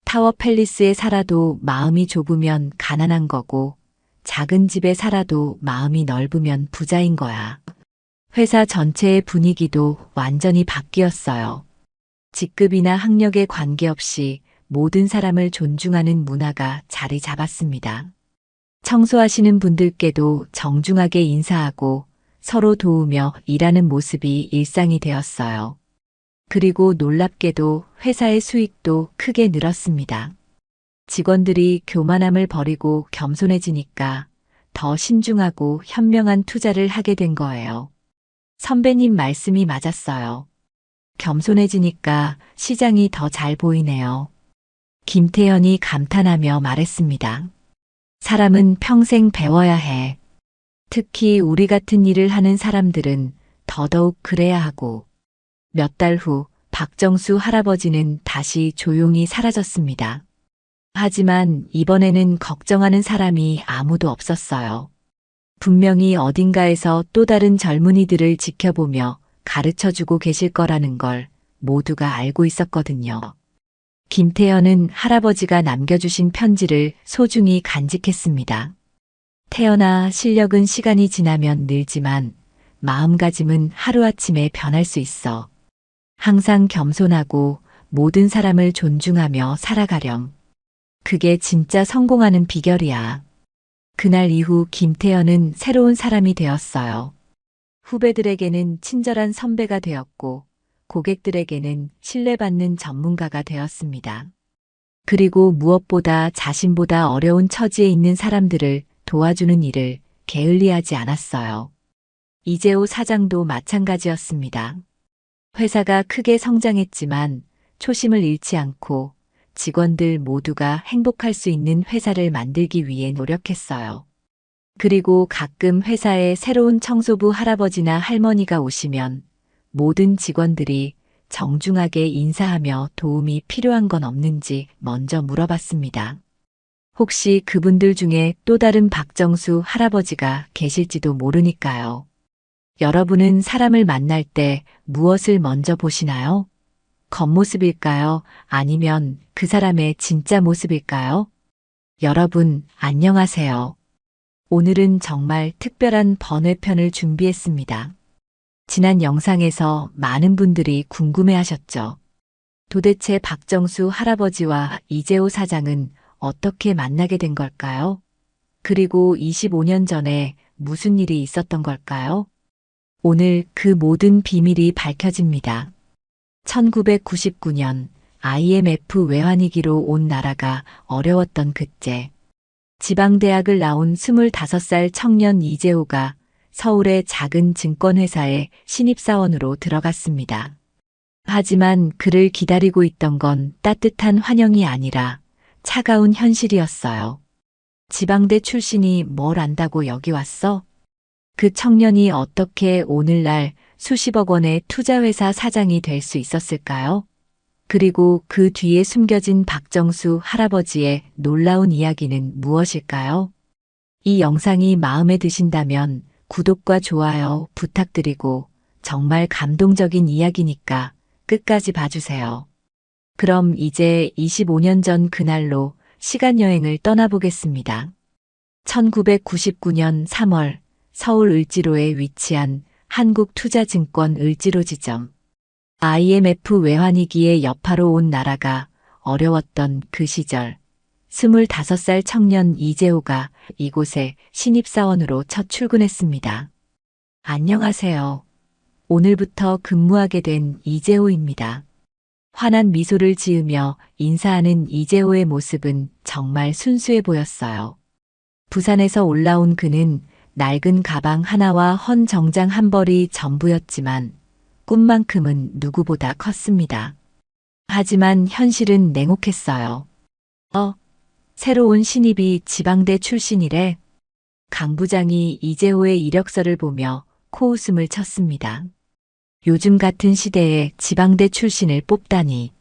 타워 팰리스에 살아도 마음이 좁으면 가난한 거고 작은 집에 살아도 마음이 넓으면 부자인 거야. 회사 전체의 분위기도 완전히 바뀌었어요. 직급이나 학력에 관계없이 모든 사람을 존중하는 문화가 자리 잡았습니다. 청소하시는 분들께도 정중하게 인사하고 서로 도우며 일하는 모습이 일상이 되었어요. 그리고 놀랍게도 회사의 수익도 크게 늘었습니다. 직원들이 교만함을 버리고 겸손해지니까 더 신중하고 현명한 투자를 하게 된 거예요. 선배님 말씀이 맞았어요. 겸손해지니까 시장이 더 잘 보이네요. 김태현이 감탄하며 말했습니다. 사람은 평생 배워야 해. 특히 우리 같은 일을 하는 사람들은 더더욱 그래야 하고. 몇 달 후 박정수 할아버지는 다시 조용히 사라졌습니다. 하지만 이번에는 걱정하는 사람이 아무도 없었어요. 분명히 어딘가에서 또 다른 젊은이들을 지켜보며 가르쳐주고 계실 거라는 걸 모두가 알고 있었거든요. 김태현은 할아버지가 남겨주신 편지를 소중히 간직했습니다. 태연아, 실력은 시간이 지나면 늘지만 마음가짐은 하루아침에 변할 수 있어. 항상 겸손하고 모든 사람을 존중하며 살아가렴. 그게 진짜 성공하는 비결이야. 그날 이후 김태현은 새로운 사람이 되었어요. 후배들에게는 친절한 선배가 되었고 고객들에게는 신뢰받는 전문가가 되었습니다. 그리고 무엇보다 자신보다 어려운 처지에 있는 사람들을 도와주는 일을 게을리하지 않았어요. 이재호 사장도 마찬가지였습니다. 회사가 크게 성장했지만 초심을 잃지 않고 직원들 모두가 행복할 수 있는 회사를 만들기 위해 노력했어요. 그리고 가끔 회사에 새로운 청소부 할아버지나 할머니가 오시면 모든 직원들이 정중하게 인사하며 도움이 필요한 건 없는지 먼저 물어봤습니다. 혹시 그분들 중에 또 다른 박정수 할아버지가 계실지도 모르니까요. 여러분은 사람을 만날 때 무엇을 먼저 보시나요? 겉모습일까요? 아니면 그 사람의 진짜 모습일까요? 여러분, 안녕하세요. 오늘은 정말 특별한 번외편을 준비했습니다. 지난 영상에서 많은 분들이 궁금해하셨죠. 도대체 박정수 할아버지와 이재호 사장은 어떻게 만나게 된 걸까요? 그리고 25년 전에 무슨 일이 있었던 걸까요? 오늘 그 모든 비밀이 밝혀집니다. 1999년 IMF 외환위기로 온 나라가 어려웠던 그때 지방대학을 나온 25살 청년 이재호가 서울의 작은 증권회사에 신입사원으로 들어갔습니다. 하지만 그를 기다리고 있던 건 따뜻한 환영이 아니라 차가운 현실이었어요. 지방대 출신이 뭘 안다고 여기 왔어? 그 청년이 어떻게 오늘날 수십억 원의 투자회사 사장이 될 수 있었을까요? 그리고 그 뒤에 숨겨진 박정수 할아버지의 놀라운 이야기는 무엇일까요? 이 영상이 마음에 드신다면 구독과 좋아요 부탁드리고 정말 감동적인 이야기니까 끝까지 봐주세요. 그럼 이제 25년 전 그날로 시간여행을 떠나보겠습니다. 1999년 3월 서울 을지로에 위치한 한국투자증권 을지로 지점. IMF 외환위기의 여파로 온 나라가 어려웠던 그 시절 25살 청년 이재호가 이곳에 신입사원으로 첫 출근했습니다. 안녕하세요. 오늘부터 근무하게 된 이재호입니다. 환한 미소를 지으며 인사하는 이재호의 모습은 정말 순수해 보였어요. 부산에서 올라온 그는 낡은 가방 하나와 헌 정장 한 벌이 전부였지만 꿈만큼은 누구보다 컸습니다. 하지만 현실은 냉혹했어요. 새로운 신입이 지방대 출신이래. 강 부장이 이재호의 이력서를 보며 코웃음을 쳤습니다. 요즘 같은 시대에 지방대 출신을 뽑다니.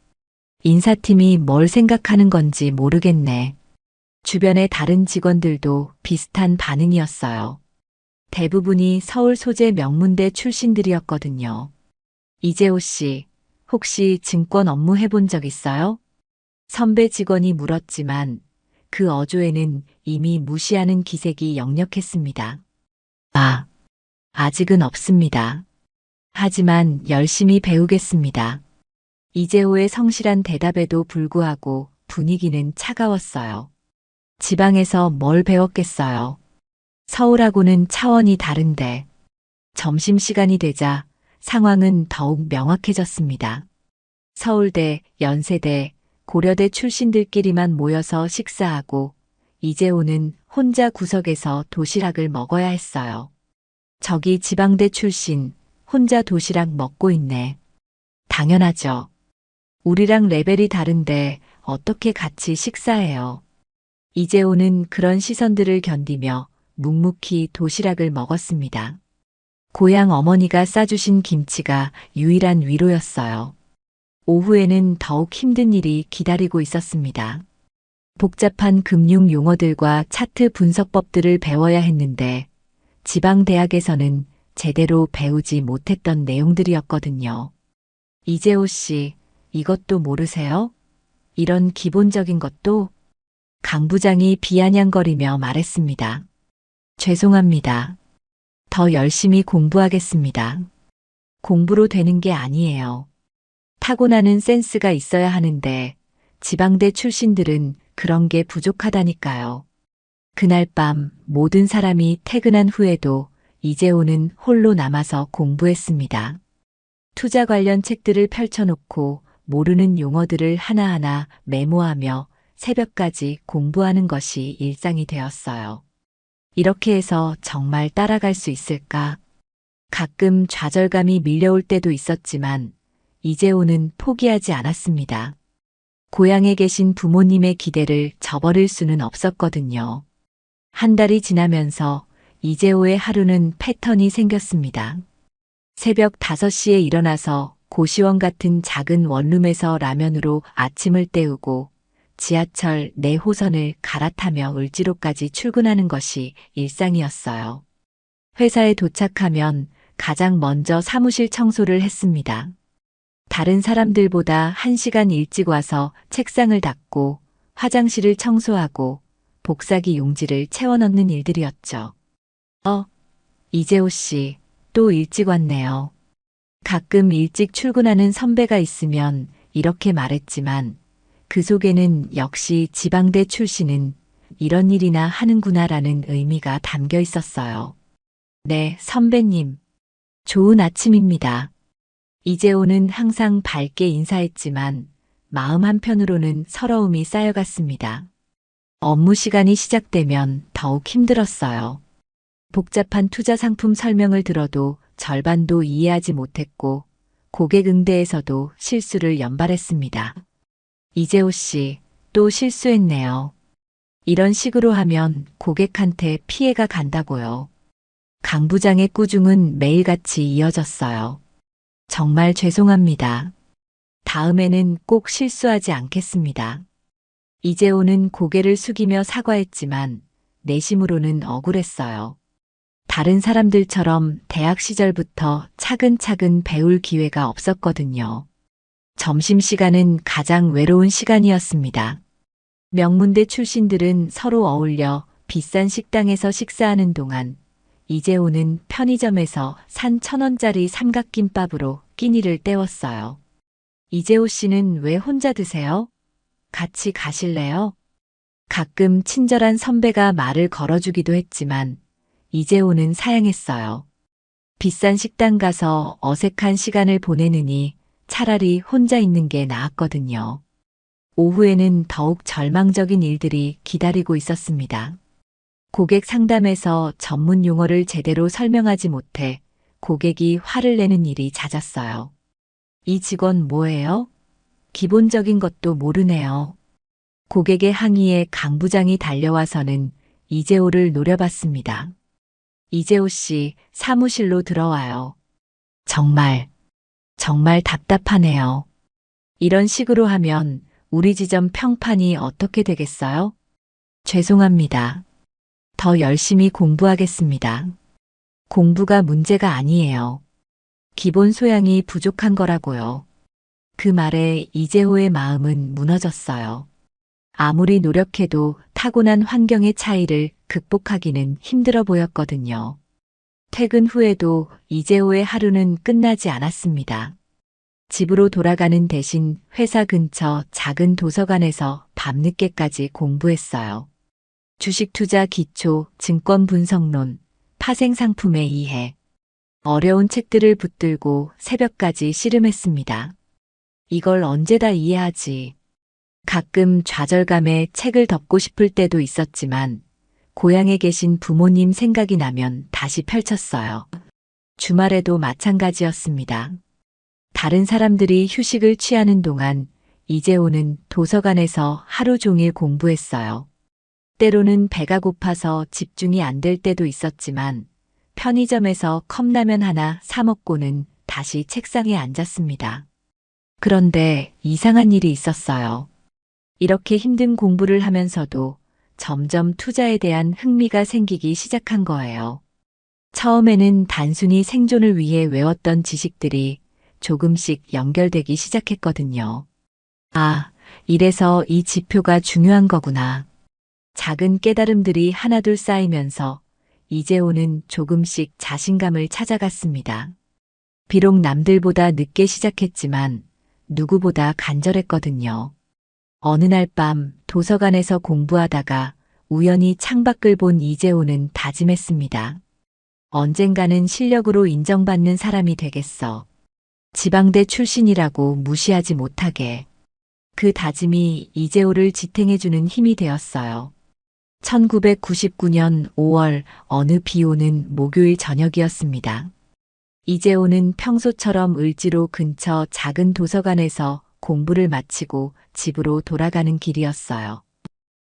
인사팀이 뭘 생각하는 건지 모르겠네. 주변의 다른 직원들도 비슷한 반응이었어요. 대부분이 서울 소재 명문대 출신들이었거든요. 이재호 씨, 혹시 증권 업무 해본 적 있어요? 선배 직원이 물었지만 그 어조에는 이미 무시하는 기색이 역력했습니다. 아직은 없습니다. 하지만 열심히 배우겠습니다. 이재호의 성실한 대답에도 불구하고 분위기는 차가웠어요. 지방에서 뭘 배웠겠어요? 서울하고는 차원이 다른데. 점심시간이 되자 상황은 더욱 명확해졌습니다. 서울대, 연세대, 고려대 출신들끼리만 모여서 식사하고 이재호는 혼자 구석에서 도시락을 먹어야 했어요. 저기 지방대 출신, 혼자 도시락 먹고 있네. 당연하죠. 우리랑 레벨이 다른데 어떻게 같이 식사해요? 이재호는 그런 시선들을 견디며 묵묵히 도시락을 먹었습니다. 고향 어머니가 싸주신 김치가 유일한 위로였어요. 오후에는 더욱 힘든 일이 기다리고 있었습니다. 복잡한 금융 용어들과 차트 분석법들을 배워야 했는데 지방대학에서는 제대로 배우지 못했던 내용들이었거든요. 이재호 씨, 이것도 모르세요? 이런 기본적인 것도? 강 부장이 비아냥거리며 말했습니다. 죄송합니다. 더 열심히 공부하겠습니다. 공부로 되는 게 아니에요. 타고나는 센스가 있어야 하는데 지방대 출신들은 그런 게 부족하다니까요. 그날 밤 모든 사람이 퇴근한 후에도 이재호는 홀로 남아서 공부했습니다. 투자 관련 책들을 펼쳐놓고 모르는 용어들을 하나하나 메모하며 새벽까지 공부하는 것이 일상이 되었어요. 이렇게 해서 정말 따라갈 수 있을까? 가끔 좌절감이 밀려올 때도 있었지만 이재호는 포기하지 않았습니다. 고향에 계신 부모님의 기대를 저버릴 수는 없었거든요. 한 달이 지나면서 이재호의 하루는 패턴이 생겼습니다. 새벽 5시에 일어나서 고시원 같은 작은 원룸에서 라면으로 아침을 때우고 지하철 4호선을 갈아타며 을지로까지 출근하는 것이 일상이었어요. 회사에 도착하면 가장 먼저 사무실 청소를 했습니다. 다른 사람들보다 1시간 일찍 와서 책상을 닦고 화장실을 청소하고 복사기 용지를 채워 넣는 일들이었죠. 이재호 씨, 또 일찍 왔네요. 가끔 일찍 출근하는 선배가 있으면 이렇게 말했지만 그 속에는 역시 지방대 출신은 이런 일이나 하는구나라는 의미가 담겨 있었어요. 네, 선배님. 좋은 아침입니다. 이재호는 항상 밝게 인사했지만 마음 한편으로는 서러움이 쌓여갔습니다. 업무 시간이 시작되면 더욱 힘들었어요. 복잡한 투자 상품 설명을 들어도 절반도 이해하지 못했고 고객 응대에서도 실수를 연발했습니다. 이재호 씨, 또 실수했네요. 이런 식으로 하면 고객한테 피해가 간다고요. 강 부장의 꾸중은 매일같이 이어졌어요. 정말 죄송합니다. 다음에는 꼭 실수하지 않겠습니다. 이재호는 고개를 숙이며 사과했지만 내심으로는 억울했어요. 다른 사람들처럼 대학 시절부터 차근차근 배울 기회가 없었거든요. 점심시간은 가장 외로운 시간이었습니다. 명문대 출신들은 서로 어울려 비싼 식당에서 식사하는 동안 이재호는 편의점에서 산 1,000원짜리 삼각김밥으로 끼니를 때웠어요. 이재호 씨는 왜 혼자 드세요? 같이 가실래요? 가끔 친절한 선배가 말을 걸어주기도 했지만 이재호는 사양했어요. 비싼 식당 가서 어색한 시간을 보내느니 차라리 혼자 있는 게 나았거든요. 오후에는 더욱 절망적인 일들이 기다리고 있었습니다. 고객 상담에서 전문 용어를 제대로 설명하지 못해 고객이 화를 내는 일이 잦았어요. 이 직원 뭐예요? 기본적인 것도 모르네요. 고객의 항의에 강 부장이 달려와서는 이재호를 노려봤습니다. 이재호 씨, 사무실로 들어와요. 정말 답답하네요. 이런 식으로 하면 우리 지점 평판이 어떻게 되겠어요? 죄송합니다. 더 열심히 공부하겠습니다. 공부가 문제가 아니에요. 기본 소양이 부족한 거라고요. 그 말에 이재호의 마음은 무너졌어요. 아무리 노력해도 타고난 환경의 차이를 극복하기는 힘들어 보였거든요. 퇴근 후에도 이재호의 하루는 끝나지 않았습니다. 집으로 돌아가는 대신 회사 근처 작은 도서관에서 밤늦게까지 공부했어요. 주식 투자 기초, 증권 분석론, 파생 상품의 이해. 어려운 책들을 붙들고 새벽까지 씨름했습니다. 이걸 언제 다 이해하지? 가끔 좌절감에 책을 덮고 싶을 때도 있었지만 고향에 계신 부모님 생각이 나면 다시 펼쳤어요. 주말에도 마찬가지였습니다. 다른 사람들이 휴식을 취하는 동안 이재호는 도서관에서 하루 종일 공부했어요. 때로는 배가 고파서 집중이 안 될 때도 있었지만 편의점에서 컵라면 하나 사 먹고는 다시 책상에 앉았습니다. 그런데 이상한 일이 있었어요. 이렇게 힘든 공부를 하면서도 점점 투자에 대한 흥미가 생기기 시작한 거예요. 처음에는 단순히 생존을 위해 외웠던 지식들이 조금씩 연결되기 시작했거든요. 아, 이래서 이 지표가 중요한 거구나. 작은 깨달음들이 하나둘 쌓이면서 이재호는 조금씩 자신감을 찾아갔습니다. 비록 남들보다 늦게 시작했지만 누구보다 간절했거든요. 어느 날 밤 도서관에서 공부하다가 우연히 창밖을 본 이재호는 다짐했습니다. 언젠가는 실력으로 인정받는 사람이 되겠어. 지방대 출신이라고 무시하지 못하게. 그 다짐이 이재호를 지탱해주는 힘이 되었어요. 1999년 5월 어느 비 오는 목요일 저녁이었습니다. 이재호는 평소처럼 을지로 근처 작은 도서관에서 공부를 마치고 집으로 돌아가는 길이었어요.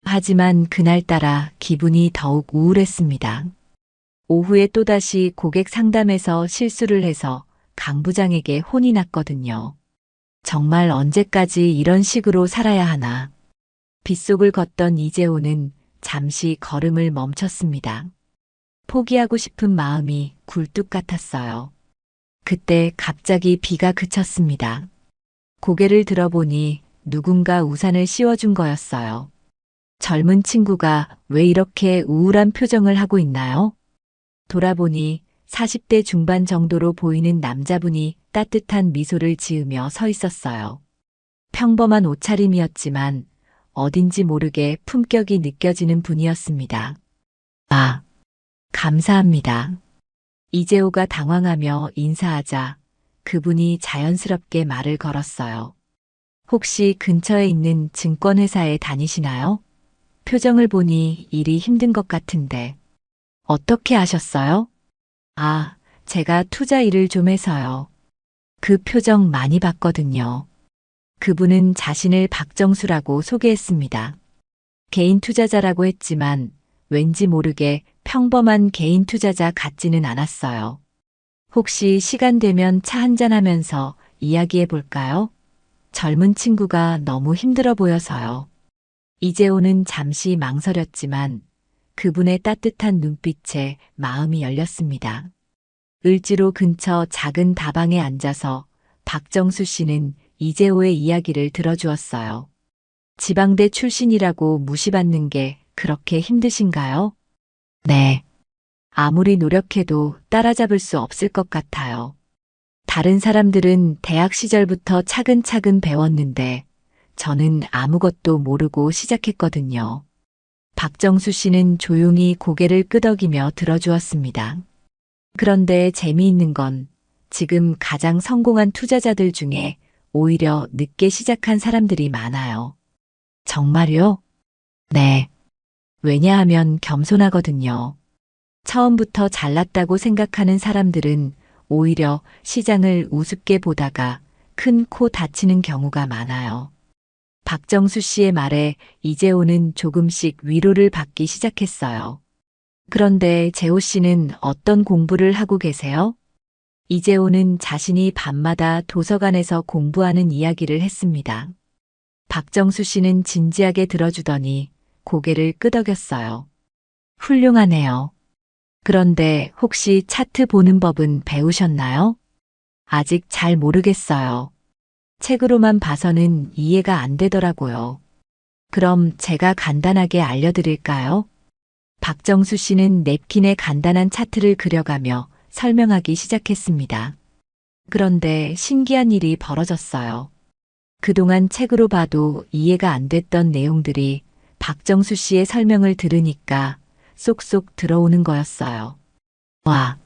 하지만 그날따라 기분이 더욱 우울했습니다. 오후에 또다시 고객 상담에서 실수를 해서 강 부장에게 혼이 났거든요. 정말 언제까지 이런 식으로 살아야 하나. 빗속을 걷던 이재호는 잠시 걸음을 멈췄습니다. 포기하고 싶은 마음이 굴뚝 같았어요. 그때 갑자기 비가 그쳤습니다. 고개를 들어보니 누군가 우산을 씌워준 거였어요. 젊은 친구가 왜 이렇게 우울한 표정을 하고 있나요? 돌아보니 40대 중반 정도로 보이는 남자분이 따뜻한 미소를 지으며 서 있었어요. 평범한 옷차림이었지만 어딘지 모르게 품격이 느껴지는 분이었습니다. 아, 감사합니다. 이재호가 당황하며 인사하자 그분이 자연스럽게 말을 걸었어요. 혹시 근처에 있는 증권회사에 다니시나요? 표정을 보니 일이 힘든 것 같은데. 어떻게 아셨어요? 아, 제가 투자 일을 좀 해서요. 그 표정 많이 봤거든요. 그분은 자신을 박정수라고 소개했습니다. 개인 투자자라고 했지만 왠지 모르게 평범한 개인 투자자 같지는 않았어요. 혹시 시간 되면 차 한잔 하면서 이야기해 볼까요? 젊은 친구가 너무 힘들어 보여서요. 이재호는 잠시 망설였지만 그분의 따뜻한 눈빛에 마음이 열렸습니다. 을지로 근처 작은 다방에 앉아서 박정수 씨는 이재호의 이야기를 들어주었어요. 지방대 출신이라고 무시받는 게 그렇게 힘드신가요? 네. 아무리 노력해도 따라잡을 수 없을 것 같아요. 다른 사람들은 대학 시절부터 차근차근 배웠는데 저는 아무것도 모르고 시작했거든요. 박정수 씨는 조용히 고개를 끄덕이며 들어주었습니다. 그런데 재미있는 건 지금 가장 성공한 투자자들 중에 오히려 늦게 시작한 사람들이 많아요. 정말요? 네. 왜냐하면 겸손하거든요. 처음부터 잘났다고 생각하는 사람들은 오히려 시장을 우습게 보다가 큰 코 다치는 경우가 많아요. 박정수 씨의 말에 이재호는 조금씩 위로를 받기 시작했어요. 그런데 재호 씨는 어떤 공부를 하고 계세요? 이재호는 자신이 밤마다 도서관에서 공부하는 이야기를 했습니다. 박정수 씨는 진지하게 들어주더니 고개를 끄덕였어요. 훌륭하네요. 그런데 혹시 차트 보는 법은 배우셨나요? 아직 잘 모르겠어요. 책으로만 봐서는 이해가 안 되더라고요. 그럼 제가 간단하게 알려드릴까요? 박정수 씨는 냅킨에 간단한 차트를 그려가며 설명하기 시작했습니다. 그런데 신기한 일이 벌어졌어요. 그동안 책으로 봐도 이해가 안 됐던 내용들이 박정수 씨의 설명을 들으니까 쏙쏙 들어오는 거였어요. 와,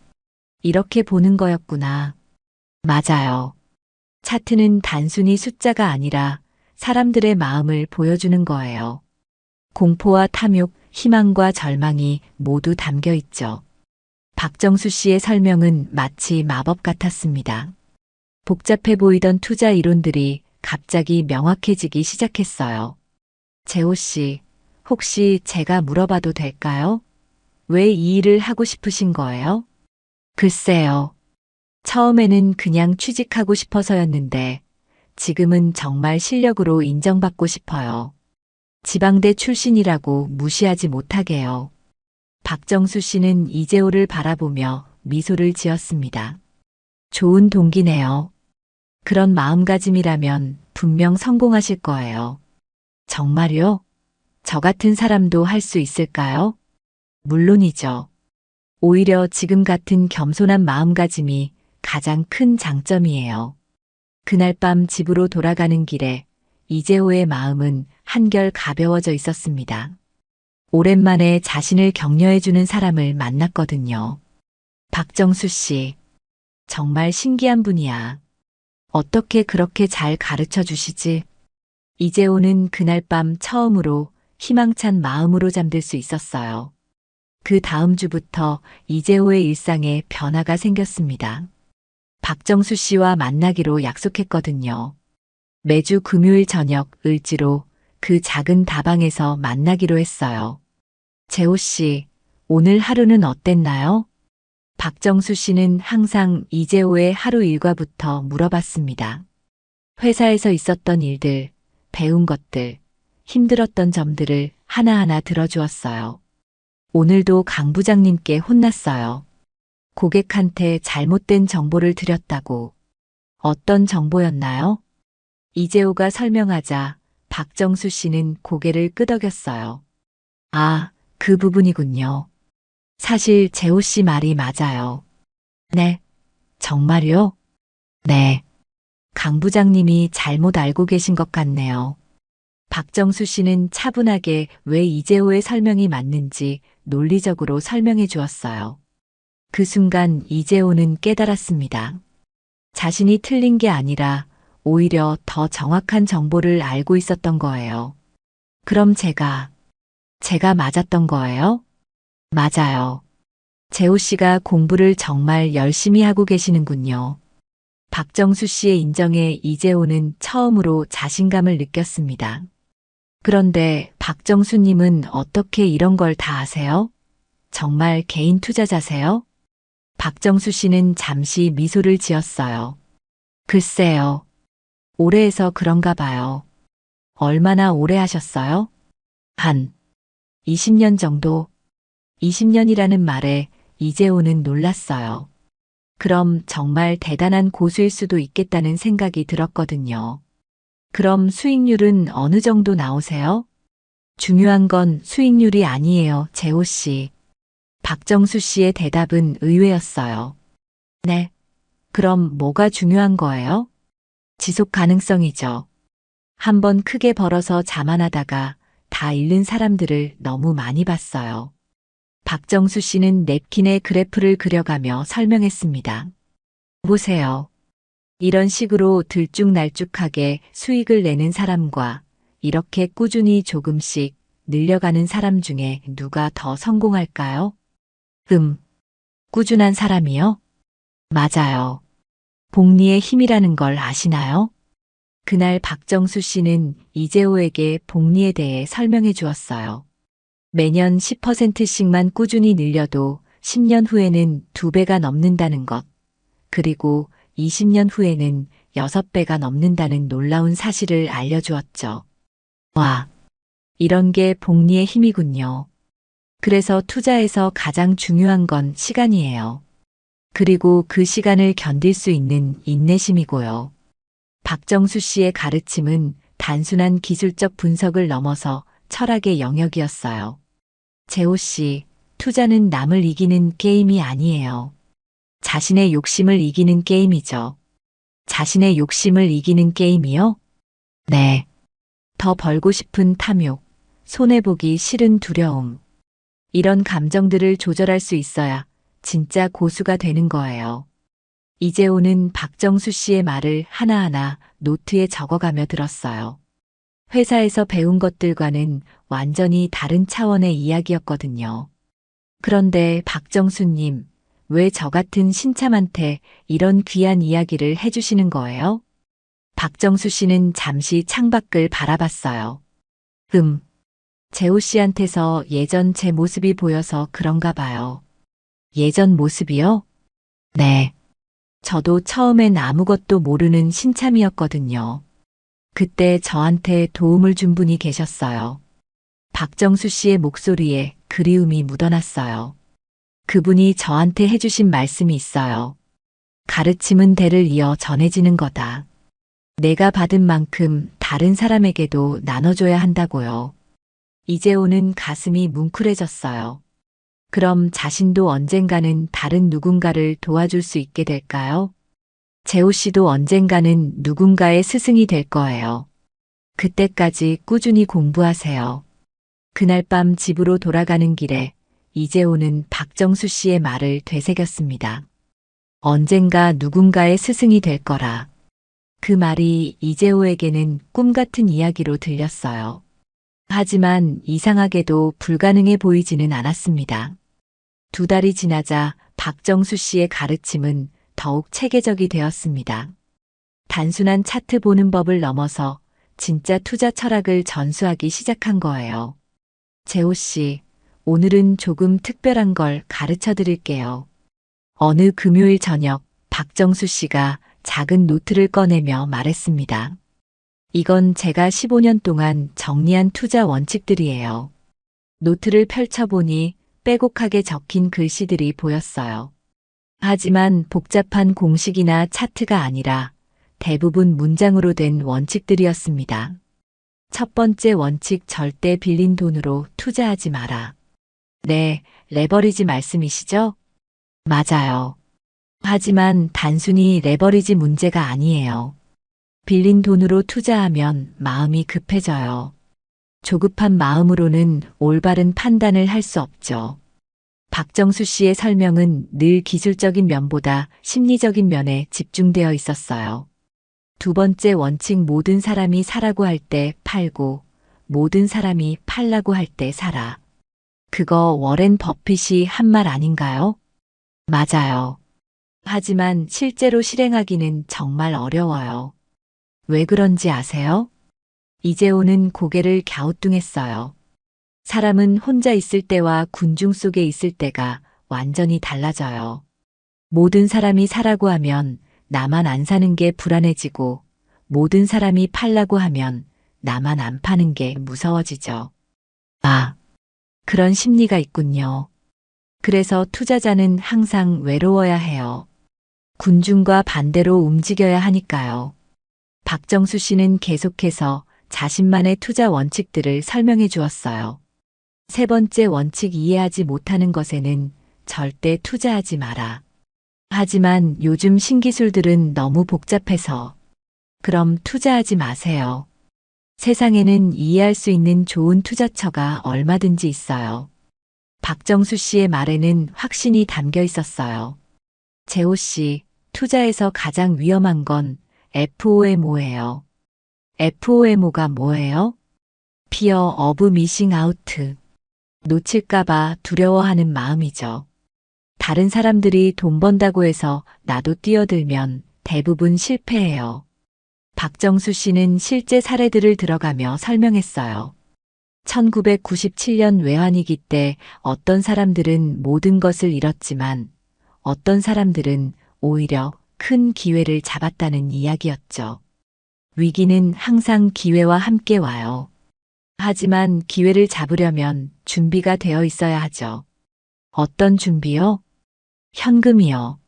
이렇게 보는 거였구나. 맞아요. 차트는 단순히 숫자가 아니라 사람들의 마음을 보여주는 거예요. 공포와 탐욕, 희망과 절망이 모두 담겨 있죠. 박정수 씨의 설명은 마치 마법 같았습니다. 복잡해 보이던 투자 이론들이 갑자기 명확해지기 시작했어요. 재호 씨, 혹시 제가 물어봐도 될까요? 왜 이 일을 하고 싶으신 거예요? 글쎄요. 처음에는 그냥 취직하고 싶어서였는데 지금은 정말 실력으로 인정받고 싶어요. 지방대 출신이라고 무시하지 못하게요. 박정수 씨는 이재호를 바라보며 미소를 지었습니다. 좋은 동기네요. 그런 마음가짐이라면 분명 성공하실 거예요. 정말요? 저 같은 사람도 할 수 있을까요? 물론이죠. 오히려 지금 같은 겸손한 마음가짐이 가장 큰 장점이에요. 그날 밤 집으로 돌아가는 길에 이재호의 마음은 한결 가벼워져 있었습니다. 오랜만에 자신을 격려해주는 사람을 만났거든요. 박정수 씨, 정말 신기한 분이야. 어떻게 그렇게 잘 가르쳐 주시지? 이재호는 그날 밤 처음으로 희망찬 마음으로 잠들 수 있었어요. 그 다음 주부터 이재호의 일상에 변화가 생겼습니다. 박정수 씨와 만나기로 약속했거든요. 매주 금요일 저녁 을지로 그 작은 다방에서 만나기로 했어요. 재호 씨, 오늘 하루는 어땠나요? 박정수 씨는 항상 이재호의 하루 일과부터 물어봤습니다. 회사에서 있었던 일들, 배운 것들, 힘들었던 점들을 하나하나 들어주었어요. 오늘도 강 부장님께 혼났어요. 고객한테 잘못된 정보를 드렸다고. 어떤 정보였나요? 이재호가 설명하자 박정수 씨는 고개를 끄덕였어요. 아, 그 부분이군요. 사실 재호 씨 말이 맞아요. 네, 정말요? 네. 강 부장님이 잘못 알고 계신 것 같네요. 박정수 씨는 차분하게 왜 이재호의 설명이 맞는지 논리적으로 설명해 주었어요. 그 순간 이재호는 깨달았습니다. 자신이 틀린 게 아니라 오히려 더 정확한 정보를 알고 있었던 거예요. 그럼 제가 맞았던 거예요? 맞아요. 재호 씨가 공부를 정말 열심히 하고 계시는군요. 박정수 씨의 인정에 이재호는 처음으로 자신감을 느꼈습니다. 그런데 박정수님은 어떻게 이런 걸 다 아세요? 정말 개인 투자자세요? 박정수 씨는 잠시 미소를 지었어요. 글쎄요. 오래 해서 그런가 봐요. 얼마나 오래 하셨어요? 한 20년 정도? 20년이라는 말에 이재호는 놀랐어요. 그럼 정말 대단한 고수일 수도 있겠다는 생각이 들었거든요. 그럼 수익률은 어느 정도 나오세요? 중요한 건 수익률이 아니에요, 재호 씨. 박정수 씨의 대답은 의외였어요. 네. 그럼 뭐가 중요한 거예요? 지속 가능성이죠. 한번 크게 벌어서 자만하다가 다 잃는 사람들을 너무 많이 봤어요. 박정수 씨는 냅킨에 그래프를 그려가며 설명했습니다. 보세요. 이런 식으로 들쭉날쭉하게 수익을 내는 사람과 이렇게 꾸준히 조금씩 늘려가는 사람 중에 누가 더 성공할까요? 꾸준한 사람이요? 맞아요. 복리의 힘이라는 걸 아시나요? 그날 박정수 씨는 이재호에게 복리에 대해 설명해 주었어요. 매년 10%씩만 꾸준히 늘려도 10년 후에는 2배가 넘는다는 것, 그리고 20년 후에는 6배가 넘는다는 놀라운 사실을 알려주었죠. 와, 이런 게 복리의 힘이군요. 그래서 투자에서 가장 중요한 건 시간이에요. 그리고 그 시간을 견딜 수 있는 인내심이고요. 박정수 씨의 가르침은 단순한 기술적 분석을 넘어서 철학의 영역이었어요. 재호 씨, 투자는 남을 이기는 게임이 아니에요. 자신의 욕심을 이기는 게임이죠. 자신의 욕심을 이기는 게임이요? 네. 더 벌고 싶은 탐욕, 손해보기 싫은 두려움. 이런 감정들을 조절할 수 있어야 진짜 고수가 되는 거예요. 이재호는 박정수 씨의 말을 하나하나 노트에 적어가며 들었어요. 회사에서 배운 것들과는 완전히 다른 차원의 이야기였거든요. 그런데 박정수님, 왜 저 같은 신참한테 이런 귀한 이야기를 해주시는 거예요? 박정수 씨는 잠시 창밖을 바라봤어요. 재호 씨한테서 예전 제 모습이 보여서 그런가 봐요. 예전 모습이요? 네. 저도 처음엔 아무것도 모르는 신참이었거든요. 그때 저한테 도움을 준 분이 계셨어요. 박정수 씨의 목소리에 그리움이 묻어났어요. 그분이 저한테 해주신 말씀이 있어요. 가르침은 대를 이어 전해지는 거다. 내가 받은 만큼 다른 사람에게도 나눠줘야 한다고요. 이재호는 가슴이 뭉클해졌어요. 그럼 자신도 언젠가는 다른 누군가를 도와줄 수 있게 될까요? 재호 씨도 언젠가는 누군가의 스승이 될 거예요. 그때까지 꾸준히 공부하세요. 그날 밤 집으로 돌아가는 길에 이재호는 박정수 씨의 말을 되새겼습니다. 언젠가 누군가의 스승이 될 거라. 그 말이 이재호에게는 꿈 같은 이야기로 들렸어요. 하지만 이상하게도 불가능해 보이지는 않았습니다. 2달이 지나자 박정수 씨의 가르침은 더욱 체계적이 되었습니다. 단순한 차트 보는 법을 넘어서 진짜 투자 철학을 전수하기 시작한 거예요. 재호 씨, 오늘은 조금 특별한 걸 가르쳐 드릴게요. 어느 금요일 저녁 박정수 씨가 작은 노트를 꺼내며 말했습니다. 이건 제가 15년 동안 정리한 투자 원칙들이에요. 노트를 펼쳐보니 빼곡하게 적힌 글씨들이 보였어요. 하지만 복잡한 공식이나 차트가 아니라 대부분 문장으로 된 원칙들이었습니다. 첫 번째 원칙, 절대 빌린 돈으로 투자하지 마라. 네, 레버리지 말씀이시죠? 맞아요. 하지만 단순히 레버리지 문제가 아니에요. 빌린 돈으로 투자하면 마음이 급해져요. 조급한 마음으로는 올바른 판단을 할 수 없죠. 박정수 씨의 설명은 늘 기술적인 면보다 심리적인 면에 집중되어 있었어요. 2번째 원칙, 모든 사람이 사라고 할 때 팔고 모든 사람이 팔라고 할 때 사라. 그거 워렌 버핏이 한 말 아닌가요? 맞아요. 하지만 실제로 실행하기는 정말 어려워요. 왜 그런지 아세요? 이재호는 고개를 갸우뚱했어요. 사람은 혼자 있을 때와 군중 속에 있을 때가 완전히 달라져요. 모든 사람이 사라고 하면 나만 안 사는 게 불안해지고, 모든 사람이 팔라고 하면 나만 안 파는 게 무서워지죠. 아, 그런 심리가 있군요. 그래서 투자자는 항상 외로워야 해요. 군중과 반대로 움직여야 하니까요. 박정수 씨는 계속해서 자신만의 투자 원칙들을 설명해 주었어요. 3번째 원칙, 이해하지 못하는 것에는 절대 투자하지 마라. 하지만 요즘 신기술들은 너무 복잡해서. 그럼 투자하지 마세요. 세상에는 이해할 수 있는 좋은 투자처가 얼마든지 있어요. 박정수 씨의 말에는 확신이 담겨 있었어요. 재호 씨, 투자에서 가장 위험한 건 FOMO예요. FOMO가 뭐예요? Fear of Missing Out. 놓칠까봐 두려워하는 마음이죠. 다른 사람들이 돈 번다고 해서 나도 뛰어들면 대부분 실패해요. 박정수 씨는 실제 사례들을 들어가며 설명했어요. 1997년 외환위기 때 어떤 사람들은 모든 것을 잃었지만 어떤 사람들은 오히려 큰 기회를 잡았다는 이야기였죠. 위기는 항상 기회와 함께 와요. 하지만 기회를 잡으려면 준비가 되어 있어야 하죠. 어떤 준비요? 현금이요.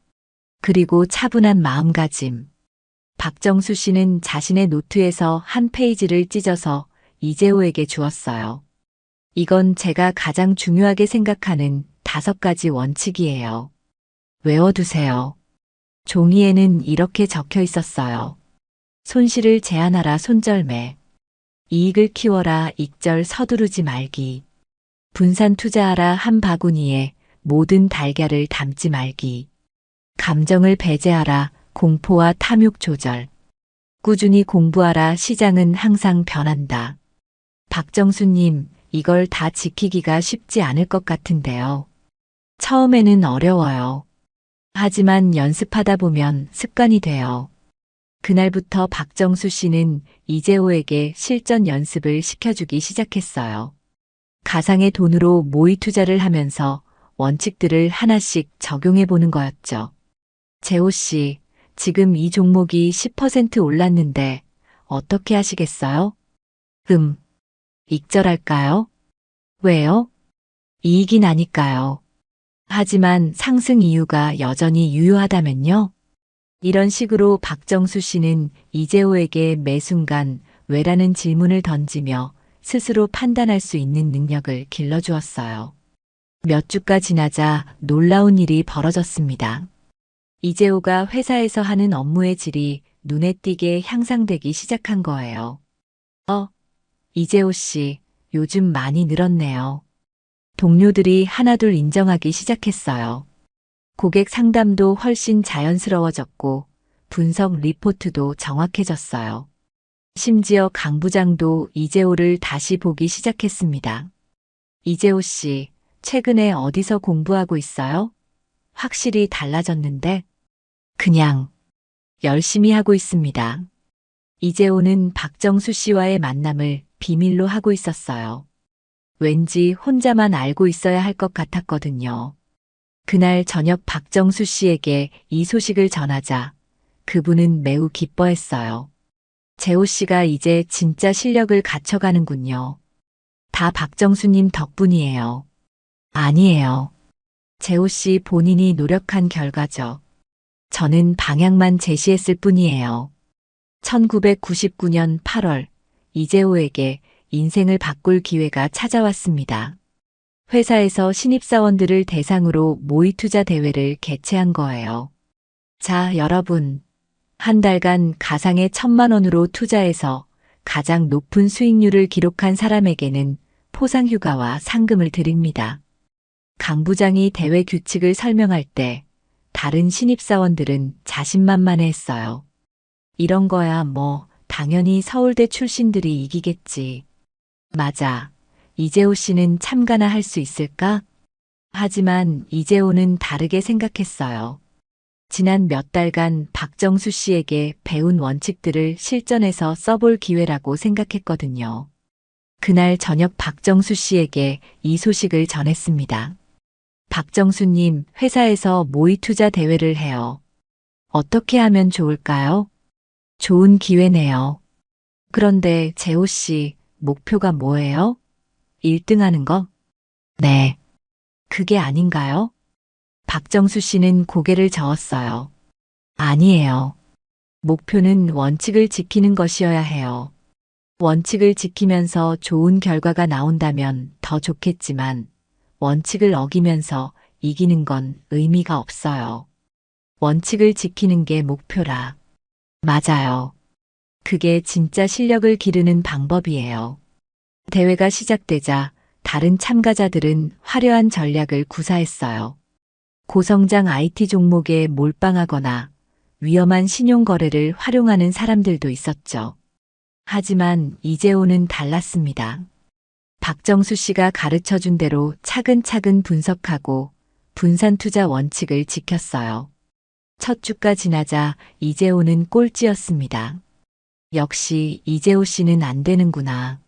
그리고 차분한 마음가짐. 박정수 씨는 자신의 노트에서 한 페이지를 찢어서 이재호에게 주었어요. 이건 제가 가장 중요하게 생각하는 5가지 원칙이에요. 외워두세요. 종이에는 이렇게 적혀 있었어요. 손실을 제한하라, 손절매. 이익을 키워라, 익절 서두르지 말기. 분산 투자하라, 한 바구니에 모든 달걀을 담지 말기. 감정을 배제하라, 공포와 탐욕 조절. 꾸준히 공부하라, 시장은 항상 변한다. 박정수님, 이걸 다 지키기가 쉽지 않을 것 같은데요. 처음에는 어려워요. 하지만 연습하다 보면 습관이 돼요. 그날부터 박정수 씨는 이재호에게 실전 연습을 시켜주기 시작했어요. 가상의 돈으로 모의 투자를 하면서 원칙들을 하나씩 적용해 보는 거였죠. 재호 씨, 지금 이 종목이 10% 올랐는데 어떻게 하시겠어요? 익절할까요? 왜요? 이익이 나니까요. 하지만 상승 이유가 여전히 유효하다면요? 이런 식으로 박정수 씨는 이재호에게 매 순간 왜라는 질문을 던지며 스스로 판단할 수 있는 능력을 길러주었어요. 몇 주가 지나자 놀라운 일이 벌어졌습니다. 이재호가 회사에서 하는 업무의 질이 눈에 띄게 향상되기 시작한 거예요. 이재호 씨, 요즘 많이 늘었네요. 동료들이 하나둘 인정하기 시작했어요. 고객 상담도 훨씬 자연스러워졌고 분석 리포트도 정확해졌어요. 심지어 강 부장도 이재호를 다시 보기 시작했습니다. 이재호 씨, 최근에 어디서 공부하고 있어요? 확실히 달라졌는데? 그냥 열심히 하고 있습니다. 이재호는 박정수 씨와의 만남을 비밀로 하고 있었어요. 왠지 혼자만 알고 있어야 할 것 같았거든요. 그날 저녁 박정수 씨에게 이 소식을 전하자 그분은 매우 기뻐했어요. 재호 씨가 이제 진짜 실력을 갖춰가는군요. 다 박정수님 덕분이에요. 아니에요. 재호 씨 본인이 노력한 결과죠. 저는 방향만 제시했을 뿐이에요. 1999년 8월 이재호에게 인생을 바꿀 기회가 찾아왔습니다. 회사에서 신입사원들을 대상으로 모의투자 대회를 개최한 거예요. 자, 여러분. 한 달간 가상의 1,000만 원으로 투자해서 가장 높은 수익률을 기록한 사람에게는 포상휴가와 상금을 드립니다. 강 부장이 대회 규칙을 설명할 때 다른 신입사원들은 자신만만해했어요. 이런 거야 뭐 당연히 서울대 출신들이 이기겠지. 맞아. 이재호 씨는 참가나 할 수 있을까? 하지만 이재호는 다르게 생각했어요. 지난 몇 달간 박정수 씨에게 배운 원칙들을 실전에서 써볼 기회라고 생각했거든요. 그날 저녁 박정수 씨에게 이 소식을 전했습니다. 박정수님, 회사에서 모의투자 대회를 해요. 어떻게 하면 좋을까요? 좋은 기회네요. 그런데 재호 씨, 목표가 뭐예요? 1등 하는 거? 네. 그게 아닌가요? 박정수 씨는 고개를 저었어요. 아니에요. 목표는 원칙을 지키는 것이어야 해요. 원칙을 지키면서 좋은 결과가 나온다면 더 좋겠지만 원칙을 어기면서 이기는 건 의미가 없어요. 원칙을 지키는 게 목표라. 맞아요. 그게 진짜 실력을 기르는 방법이에요. 대회가 시작되자 다른 참가자들은 화려한 전략을 구사했어요. 고성장 IT 종목에 몰빵하거나 위험한 신용거래를 활용하는 사람들도 있었죠. 하지만 이재호는 달랐습니다. 박정수 씨가 가르쳐준 대로 차근차근 분석하고 분산투자 원칙을 지켰어요. 첫 주가 지나자 이재호는 꼴찌였습니다. 역시 이재호 씨는 안 되는구나.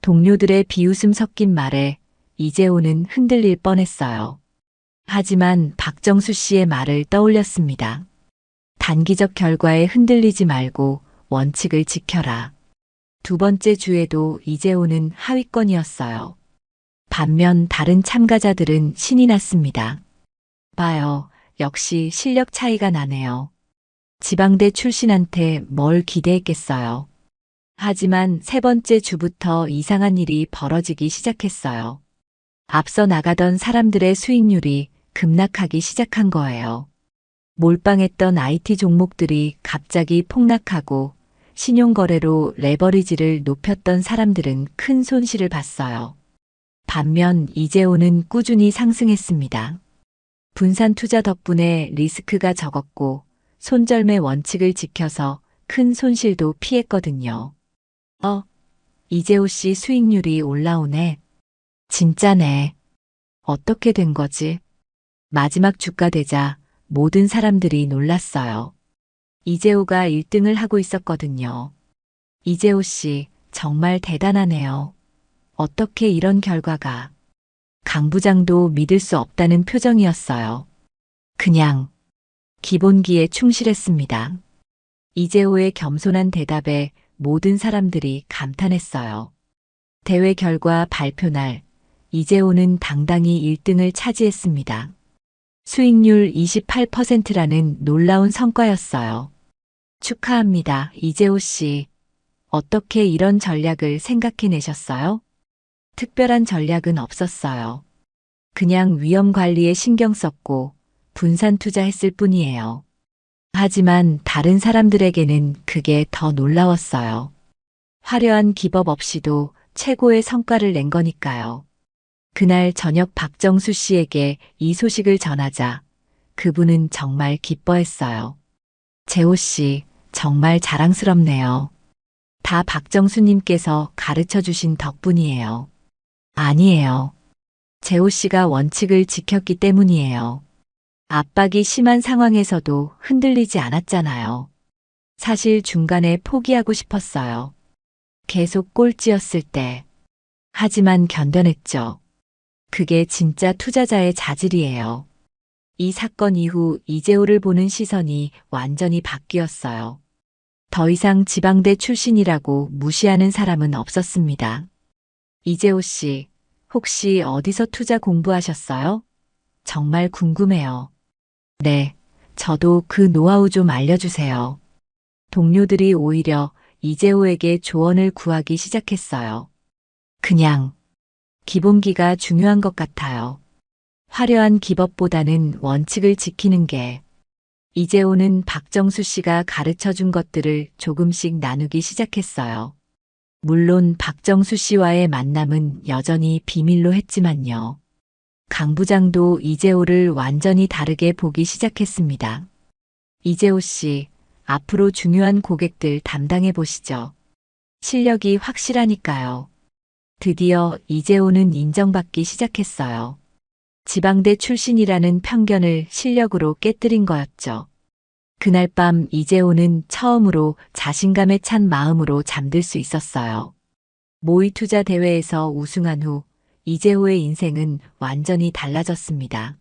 동료들의 비웃음 섞인 말에 이재호는 흔들릴 뻔했어요. 하지만 박정수 씨의 말을 떠올렸습니다. 단기적 결과에 흔들리지 말고 원칙을 지켜라. 두 번째 주에도 이재호는 하위권이었어요. 반면 다른 참가자들은 신이 났습니다. 봐요. 역시 실력 차이가 나네요. 지방대 출신한테 뭘 기대했겠어요. 하지만 세 번째 주부터 이상한 일이 벌어지기 시작했어요. 앞서 나가던 사람들의 수익률이 급락하기 시작한 거예요. 몰빵했던 IT 종목들이 갑자기 폭락하고 신용거래로 레버리지를 높였던 사람들은 큰 손실을 봤어요. 반면 이재호는 꾸준히 상승했습니다. 분산 투자 덕분에 리스크가 적었고 손절매 원칙을 지켜서 큰 손실도 피했거든요. 이재호 씨 수익률이 올라오네. 진짜네. 어떻게 된 거지? 마지막 주가 되자 모든 사람들이 놀랐어요. 이재호가 1등을 하고 있었거든요. 이재호 씨, 정말 대단하네요. 어떻게 이런 결과가. 강 부장도 믿을 수 없다는 표정이었어요. 그냥 기본기에 충실했습니다. 이재호의 겸손한 대답에 모든 사람들이 감탄했어요. 대회 결과 발표 날 이재호는 당당히 1등을 차지했습니다. 수익률 28%라는 놀라운 성과였어요. 축하합니다, 이재호 씨. 어떻게 이런 전략을 생각해내셨어요? 특별한 전략은 없었어요. 그냥 위험 관리에 신경 썼고 분산 투자했을 뿐이에요. 하지만 다른 사람들에게는 그게 더 놀라웠어요. 화려한 기법 없이도 최고의 성과를 낸 거니까요. 그날 저녁 박정수 씨에게 이 소식을 전하자 그분은 정말 기뻐했어요. 재호 씨, 정말 자랑스럽네요. 다 박정수님께서 가르쳐 주신 덕분이에요. 아니에요. 재호 씨가 원칙을 지켰기 때문이에요. 압박이 심한 상황에서도 흔들리지 않았잖아요. 사실 중간에 포기하고 싶었어요. 계속 꼴찌였을 때. 하지만 견뎌냈죠. 그게 진짜 투자자의 자질이에요. 이 사건 이후 이재호를 보는 시선이 완전히 바뀌었어요. 더 이상 지방대 출신이라고 무시하는 사람은 없었습니다. 이재호 씨, 혹시 어디서 투자 공부하셨어요? 정말 궁금해요. 네, 저도 그 노하우 좀 알려주세요. 동료들이 오히려 이재호에게 조언을 구하기 시작했어요. 그냥 기본기가 중요한 것 같아요. 화려한 기법보다는 원칙을 지키는 게. 이재호는 박정수 씨가 가르쳐 준 것들을 조금씩 나누기 시작했어요. 물론 박정수 씨와의 만남은 여전히 비밀로 했지만요. 강 부장도 이재호를 완전히 다르게 보기 시작했습니다. 이재호 씨, 앞으로 중요한 고객들 담당해 보시죠. 실력이 확실하니까요. 드디어 이재호는 인정받기 시작했어요. 지방대 출신이라는 편견을 실력으로 깨뜨린 거였죠. 그날 밤 이재호는 처음으로 자신감에 찬 마음으로 잠들 수 있었어요. 모의투자 대회에서 우승한 후 이재호의 인생은 완전히 달라졌습니다.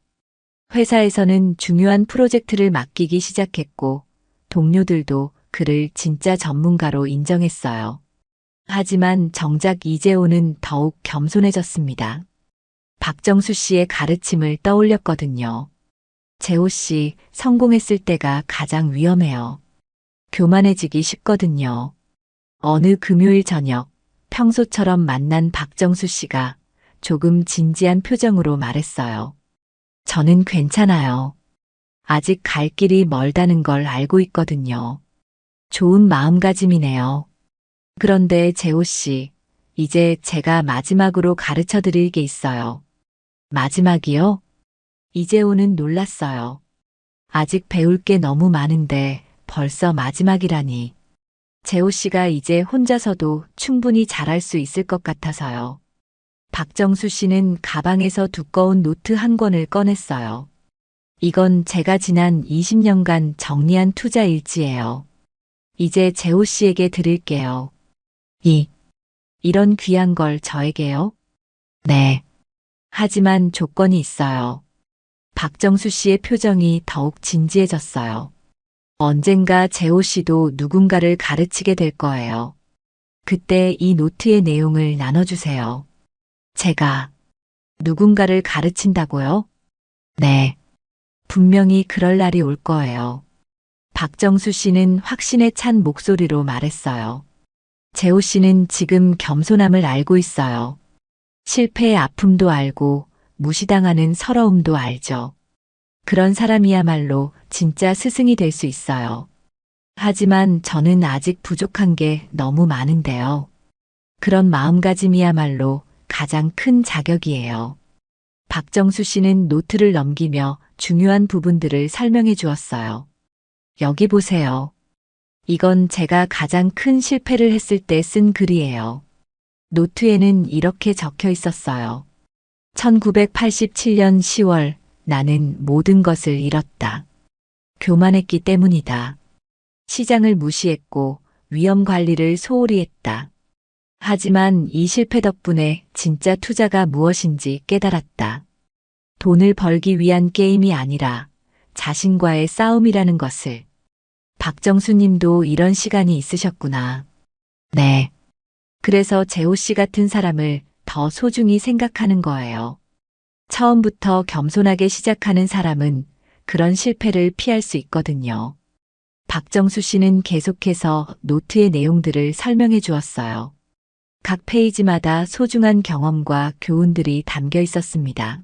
회사에서는 중요한 프로젝트를 맡기기 시작했고 동료들도 그를 진짜 전문가로 인정했어요. 하지만 정작 이재호는 더욱 겸손해졌습니다. 박정수 씨의 가르침을 떠올렸거든요. 재호 씨, 성공했을 때가 가장 위험해요. 교만해지기 쉽거든요. 어느 금요일 저녁, 평소처럼 만난 박정수 씨가 조금 진지한 표정으로 말했어요. 저는 괜찮아요. 아직 갈 길이 멀다는 걸 알고 있거든요. 좋은 마음가짐이네요. 그런데 재호 씨, 이제 제가 마지막으로 가르쳐 드릴 게 있어요. 마지막이요? 이재호는 놀랐어요. 아직 배울 게 너무 많은데 벌써 마지막이라니. 재호 씨가 이제 혼자서도 충분히 잘할 수 있을 것 같아서요. 박정수 씨는 가방에서 두꺼운 노트 한 권을 꺼냈어요. 이건 제가 지난 20년간 정리한 투자 일지예요. 이제 재호 씨에게 드릴게요. 이런 귀한 걸 저에게요? 네. 하지만 조건이 있어요. 박정수 씨의 표정이 더욱 진지해졌어요. 언젠가 재호 씨도 누군가를 가르치게 될 거예요. 그때 이 노트의 내용을 나눠주세요. 제가 누군가를 가르친다고요? 네. 분명히 그럴 날이 올 거예요. 박정수 씨는 확신에 찬 목소리로 말했어요. 재호 씨는 지금 겸손함을 알고 있어요. 실패의 아픔도 알고 무시당하는 서러움도 알죠. 그런 사람이야말로 진짜 스승이 될 수 있어요. 하지만 저는 아직 부족한 게 너무 많은데요. 그런 마음가짐이야말로 가장 큰 자격이에요. 박정수 씨는 노트를 넘기며 중요한 부분들을 설명해 주었어요. 여기 보세요. 이건 제가 가장 큰 실패를 했을 때 쓴 글이에요. 노트에는 이렇게 적혀 있었어요. 1987년 10월 나는 모든 것을 잃었다. 교만했기 때문이다. 시장을 무시했고 위험 관리를 소홀히 했다. 하지만 이 실패 덕분에 진짜 투자가 무엇인지 깨달았다. 돈을 벌기 위한 게임이 아니라 자신과의 싸움이라는 것을. 박정수 님도 이런 시간이 있으셨구나. 네. 그래서 재호 씨 같은 사람을 더 소중히 생각하는 거예요. 처음부터 겸손하게 시작하는 사람은 그런 실패를 피할 수 있거든요. 박정수 씨는 계속해서 노트의 내용들을 설명해 주었어요. 각 페이지마다 소중한 경험과 교훈들이 담겨 있었습니다.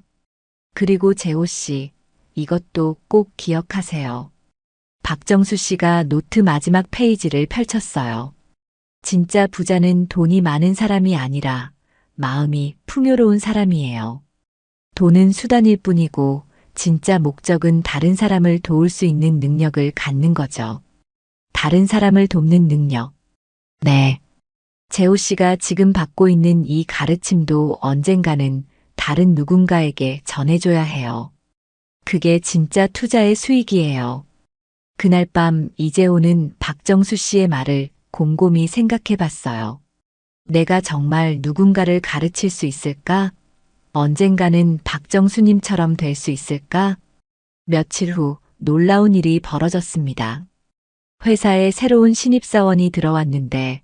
그리고 재호 씨, 이것도 꼭 기억하세요. 박정수 씨가 노트 마지막 페이지를 펼쳤어요. 진짜 부자는 돈이 많은 사람이 아니라 마음이 풍요로운 사람이에요. 돈은 수단일 뿐이고 진짜 목적은 다른 사람을 도울 수 있는 능력을 갖는 거죠. 다른 사람을 돕는 능력. 네. 재호 씨가 지금 받고 있는 이 가르침도 언젠가는 다른 누군가에게 전해줘야 해요. 그게 진짜 투자의 수익이에요. 그날 밤 이재호는 박정수 씨의 말을 곰곰이 생각해 봤어요. 내가 정말 누군가를 가르칠 수 있을까? 언젠가는 박정수님처럼 될 수 있을까? 며칠 후 놀라운 일이 벌어졌습니다. 회사에 새로운 신입사원이 들어왔는데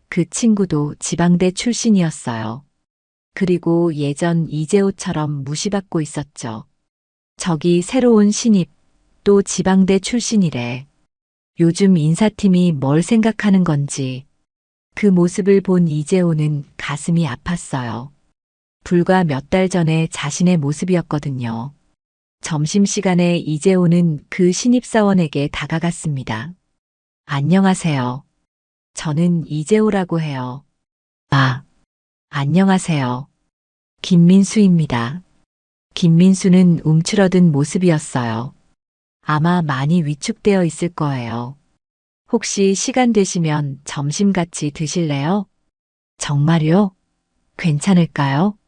그 친구도 지방대 출신이었어요. 그리고 예전 이재호처럼 무시받고 있었죠. 저기 새로운 신입, 또 지방대 출신이래. 요즘 인사팀이 뭘 생각하는 건지. 그 모습을 본 이재호는 가슴이 아팠어요. 불과 몇 달 전에 자신의 모습이었거든요. 점심시간에 이재호는 그 신입사원에게 다가갔습니다. 안녕하세요. 저는 이재호라고 해요. 아, 안녕하세요. 김민수입니다. 김민수는 움츠러든 모습이었어요. 아마 많이 위축되어 있을 거예요. 혹시 시간 되시면 점심 같이 드실래요? 정말요? 괜찮을까요?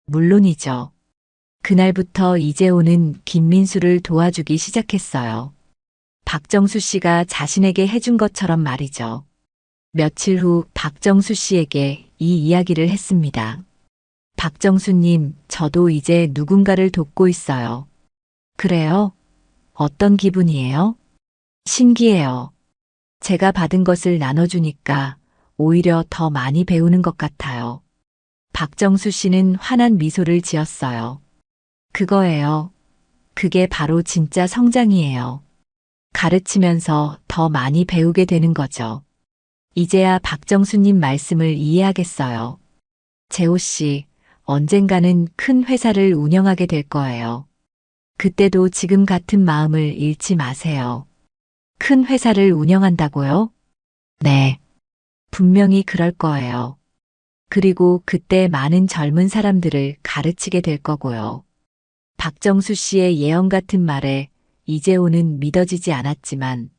물론이죠. 그날부터 이재호는 김민수를 도와주기 시작했어요. 박정수 씨가 자신에게 해준 것처럼 말이죠. 며칠 후 박정수 씨에게 이 이야기를 했습니다. 박정수님, 저도 이제 누군가를 돕고 있어요. 그래요? 어떤 기분이에요? 신기해요. 제가 받은 것을 나눠주니까 오히려 더 많이 배우는 것 같아요. 박정수 씨는 환한 미소를 지었어요. 그거예요. 그게 바로 진짜 성장이에요. 가르치면서 더 많이 배우게 되는 거죠. 이제야 박정수님 말씀을 이해하겠어요. 재호 씨, 언젠가는 큰 회사를 운영하게 될 거예요. 그때도 지금 같은 마음을 잃지 마세요. 큰 회사를 운영한다고요? 네. 분명히 그럴 거예요. 그리고 그때 많은 젊은 사람들을 가르치게 될 거고요. 박정수 씨의 예언 같은 말에 이재호는 믿어지지 않았지만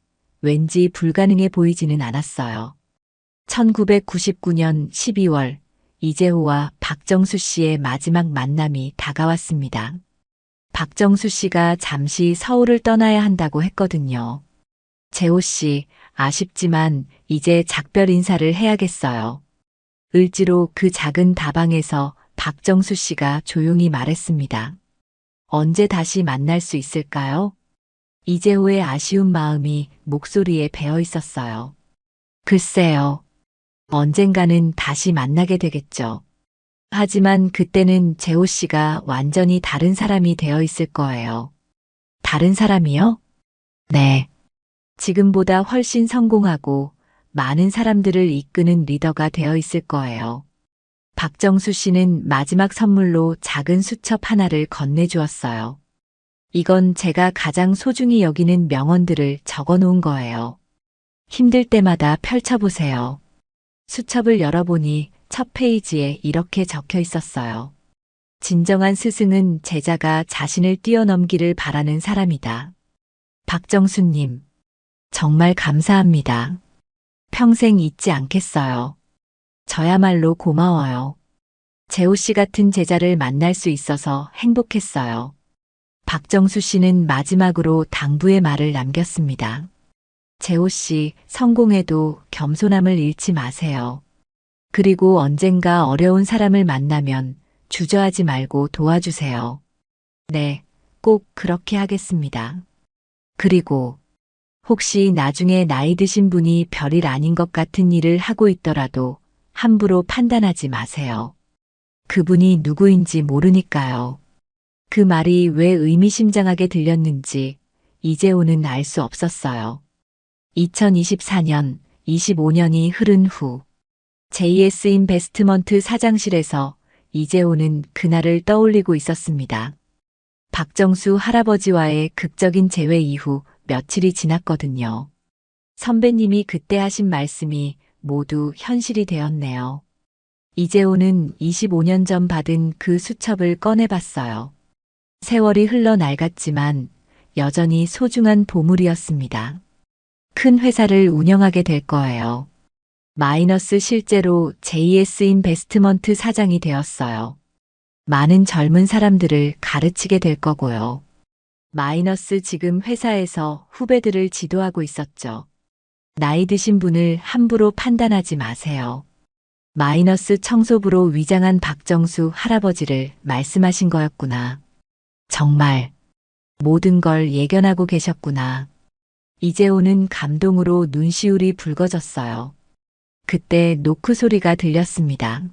왠지 불가능해 보이지는 않았어요. 1999년 12월 이재호와 박정수 씨의 마지막 만남이 다가왔습니다. 박정수 씨가 잠시 서울을 떠나야 한다고 했거든요. 재호 씨, 아쉽지만 이제 작별 인사를 해야겠어요. 을지로 그 작은 다방에서 박정수 씨가 조용히 말했습니다. 언제 다시 만날 수 있을까요? 이재호의 아쉬운 마음이 목소리에 배어 있었어요. 글쎄요. 언젠가는 다시 만나게 되겠죠. 하지만 그때는 재호 씨가 완전히 다른 사람이 되어 있을 거예요. 다른 사람이요? 네. 지금보다 훨씬 성공하고 많은 사람들을 이끄는 리더가 되어 있을 거예요. 박정수 씨는 마지막 선물로 작은 수첩 하나를 건네주었어요. 이건 제가 가장 소중히 여기는 명언들을 적어 놓은 거예요. 힘들 때마다 펼쳐보세요. 수첩을 열어보니 첫 페이지에 이렇게 적혀 있었어요. 진정한 스승은 제자가 자신을 뛰어넘기를 바라는 사람이다. 박정수님, 정말 감사합니다. 평생 잊지 않겠어요. 저야말로 고마워요. 재호 씨 같은 제자를 만날 수 있어서 행복했어요. 박정수 씨는 마지막으로 당부의 말을 남겼습니다. 재호 씨, 성공해도 겸손함을 잃지 마세요. 그리고 언젠가 어려운 사람을 만나면 주저하지 말고 도와주세요. 네, 꼭 그렇게 하겠습니다. 그리고 혹시 나중에 나이 드신 분이 별일 아닌 것 같은 일을 하고 있더라도 함부로 판단하지 마세요. 그분이 누구인지 모르니까요. 그 말이 왜 의미심장하게 들렸는지 이재호는 알 수 없었어요. 2024년, 25년이 흐른 후 JS 인베스트먼트 사장실에서 이재호는 그날을 떠올리고 있었습니다. 박정수 할아버지와의 극적인 재회 이후 며칠이 지났거든요. 선배님이 그때 하신 말씀이 모두 현실이 되었네요. 이재호는 25년 전 받은 그 수첩을 꺼내봤어요. 세월이 흘러 낡았지만 여전히 소중한 보물이었습니다. 큰 회사를 운영하게 될 거예요. 마이너스 실제로 JS 인베스트먼트 사장이 되었어요. 많은 젊은 사람들을 가르치게 될 거고요. 마이너스 지금 회사에서 후배들을 지도하고 있었죠. 나이 드신 분을 함부로 판단하지 마세요. 마이너스 청소부로 위장한 박정수 할아버지를 말씀하신 거였구나. 정말 모든 걸 예견하고 계셨구나. 이재호는 감동으로 눈시울이 붉어졌어요. 그때 노크 소리가 들렸습니다.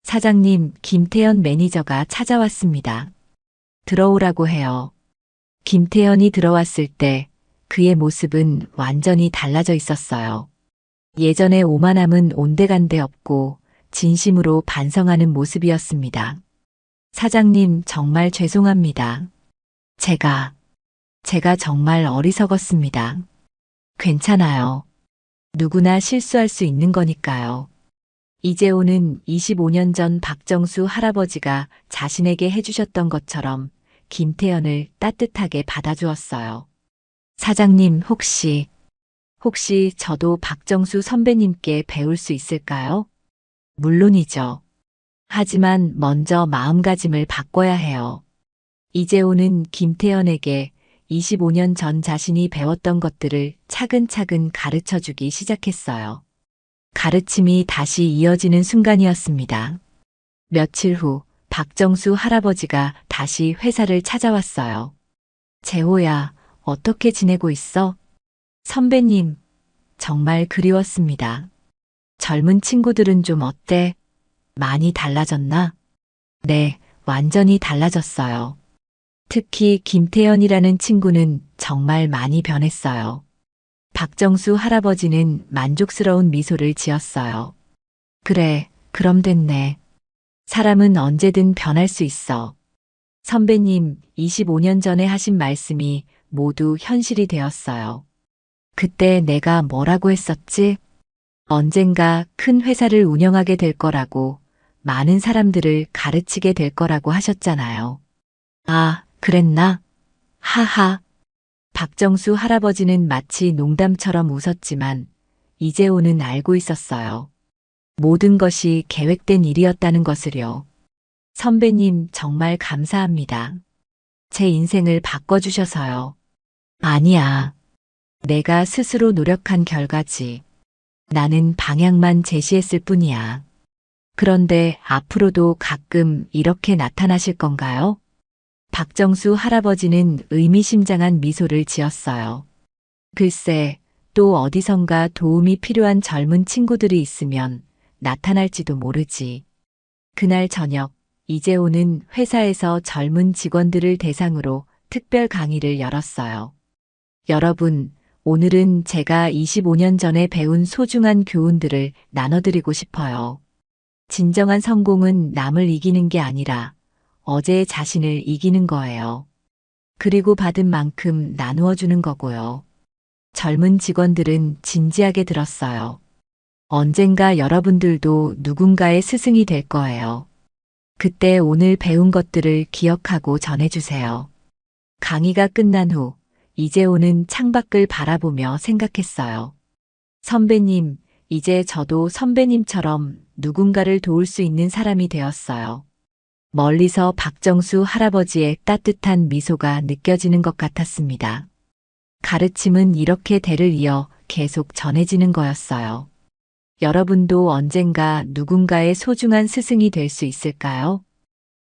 사장님, 김태현 매니저가 찾아왔습니다. 들어오라고 해요. 김태현이 들어왔을 때 그의 모습은 완전히 달라져 있었어요. 예전의 오만함은 온데간데 없고 진심으로 반성하는 모습이었습니다. 사장님, 정말 죄송합니다. 제가 정말 어리석었습니다. 괜찮아요. 누구나 실수할 수 있는 거니까요. 이재호는 25년 전 박정수 할아버지가 자신에게 해주셨던 것처럼 김태현을 따뜻하게 받아주었어요. 사장님, 혹시 저도 박정수 선배님께 배울 수 있을까요? 물론이죠. 하지만 먼저 마음가짐을 바꿔야 해요. 이재호는 김태현에게 25년 전 자신이 배웠던 것들을 차근차근 가르쳐 주기 시작했어요. 가르침이 다시 이어지는 순간이었습니다. 며칠 후 박정수 할아버지가 다시 회사를 찾아왔어요. 재호야, 어떻게 지내고 있어? 선배님, 정말 그리웠습니다. 젊은 친구들은 좀 어때? 많이 달라졌나? 네, 완전히 달라졌어요. 특히 김태현이라는 친구는 정말 많이 변했어요. 박정수 할아버지는 만족스러운 미소를 지었어요. 그래, 그럼 됐네. 사람은 언제든 변할 수 있어. 선배님, 25년 전에 하신 말씀이 모두 현실이 되었어요. 그때 내가 뭐라고 했었지? 언젠가 큰 회사를 운영하게 될 거라고, 많은 사람들을 가르치게 될 거라고 하셨잖아요. 아, 그랬나? 하하. 박정수 할아버지는 마치 농담처럼 웃었지만 이재호는 알고 있었어요. 모든 것이 계획된 일이었다는 것을요. 선배님, 정말 감사합니다. 제 인생을 바꿔주셔서요. 아니야. 내가 스스로 노력한 결과지. 나는 방향만 제시했을 뿐이야. 그런데 앞으로도 가끔 이렇게 나타나실 건가요? 박정수 할아버지는 의미심장한 미소를 지었어요. 글쎄, 또 어디선가 도움이 필요한 젊은 친구들이 있으면 나타날지도 모르지. 그날 저녁, 이재호는 회사에서 젊은 직원들을 대상으로 특별 강의를 열었어요. 여러분, 오늘은 제가 25년 전에 배운 소중한 교훈들을 나눠드리고 싶어요. 진정한 성공은 남을 이기는 게 아니라 어제의 자신을 이기는 거예요. 그리고 받은 만큼 나누어 주는 거고요. 젊은 직원들은 진지하게 들었어요. 언젠가 여러분들도 누군가의 스승이 될 거예요. 그때 오늘 배운 것들을 기억하고 전해주세요. 강의가 끝난 후 이재호는 창밖을 바라보며 생각했어요. 선배님, 이제 저도 선배님처럼 누군가를 도울 수 있는 사람이 되었어요. 멀리서 박정수 할아버지의 따뜻한 미소가 느껴지는 것 같았습니다. 가르침은 이렇게 대를 이어 계속 전해지는 거였어요. 여러분도 언젠가 누군가의 소중한 스승이 될 수 있을까요?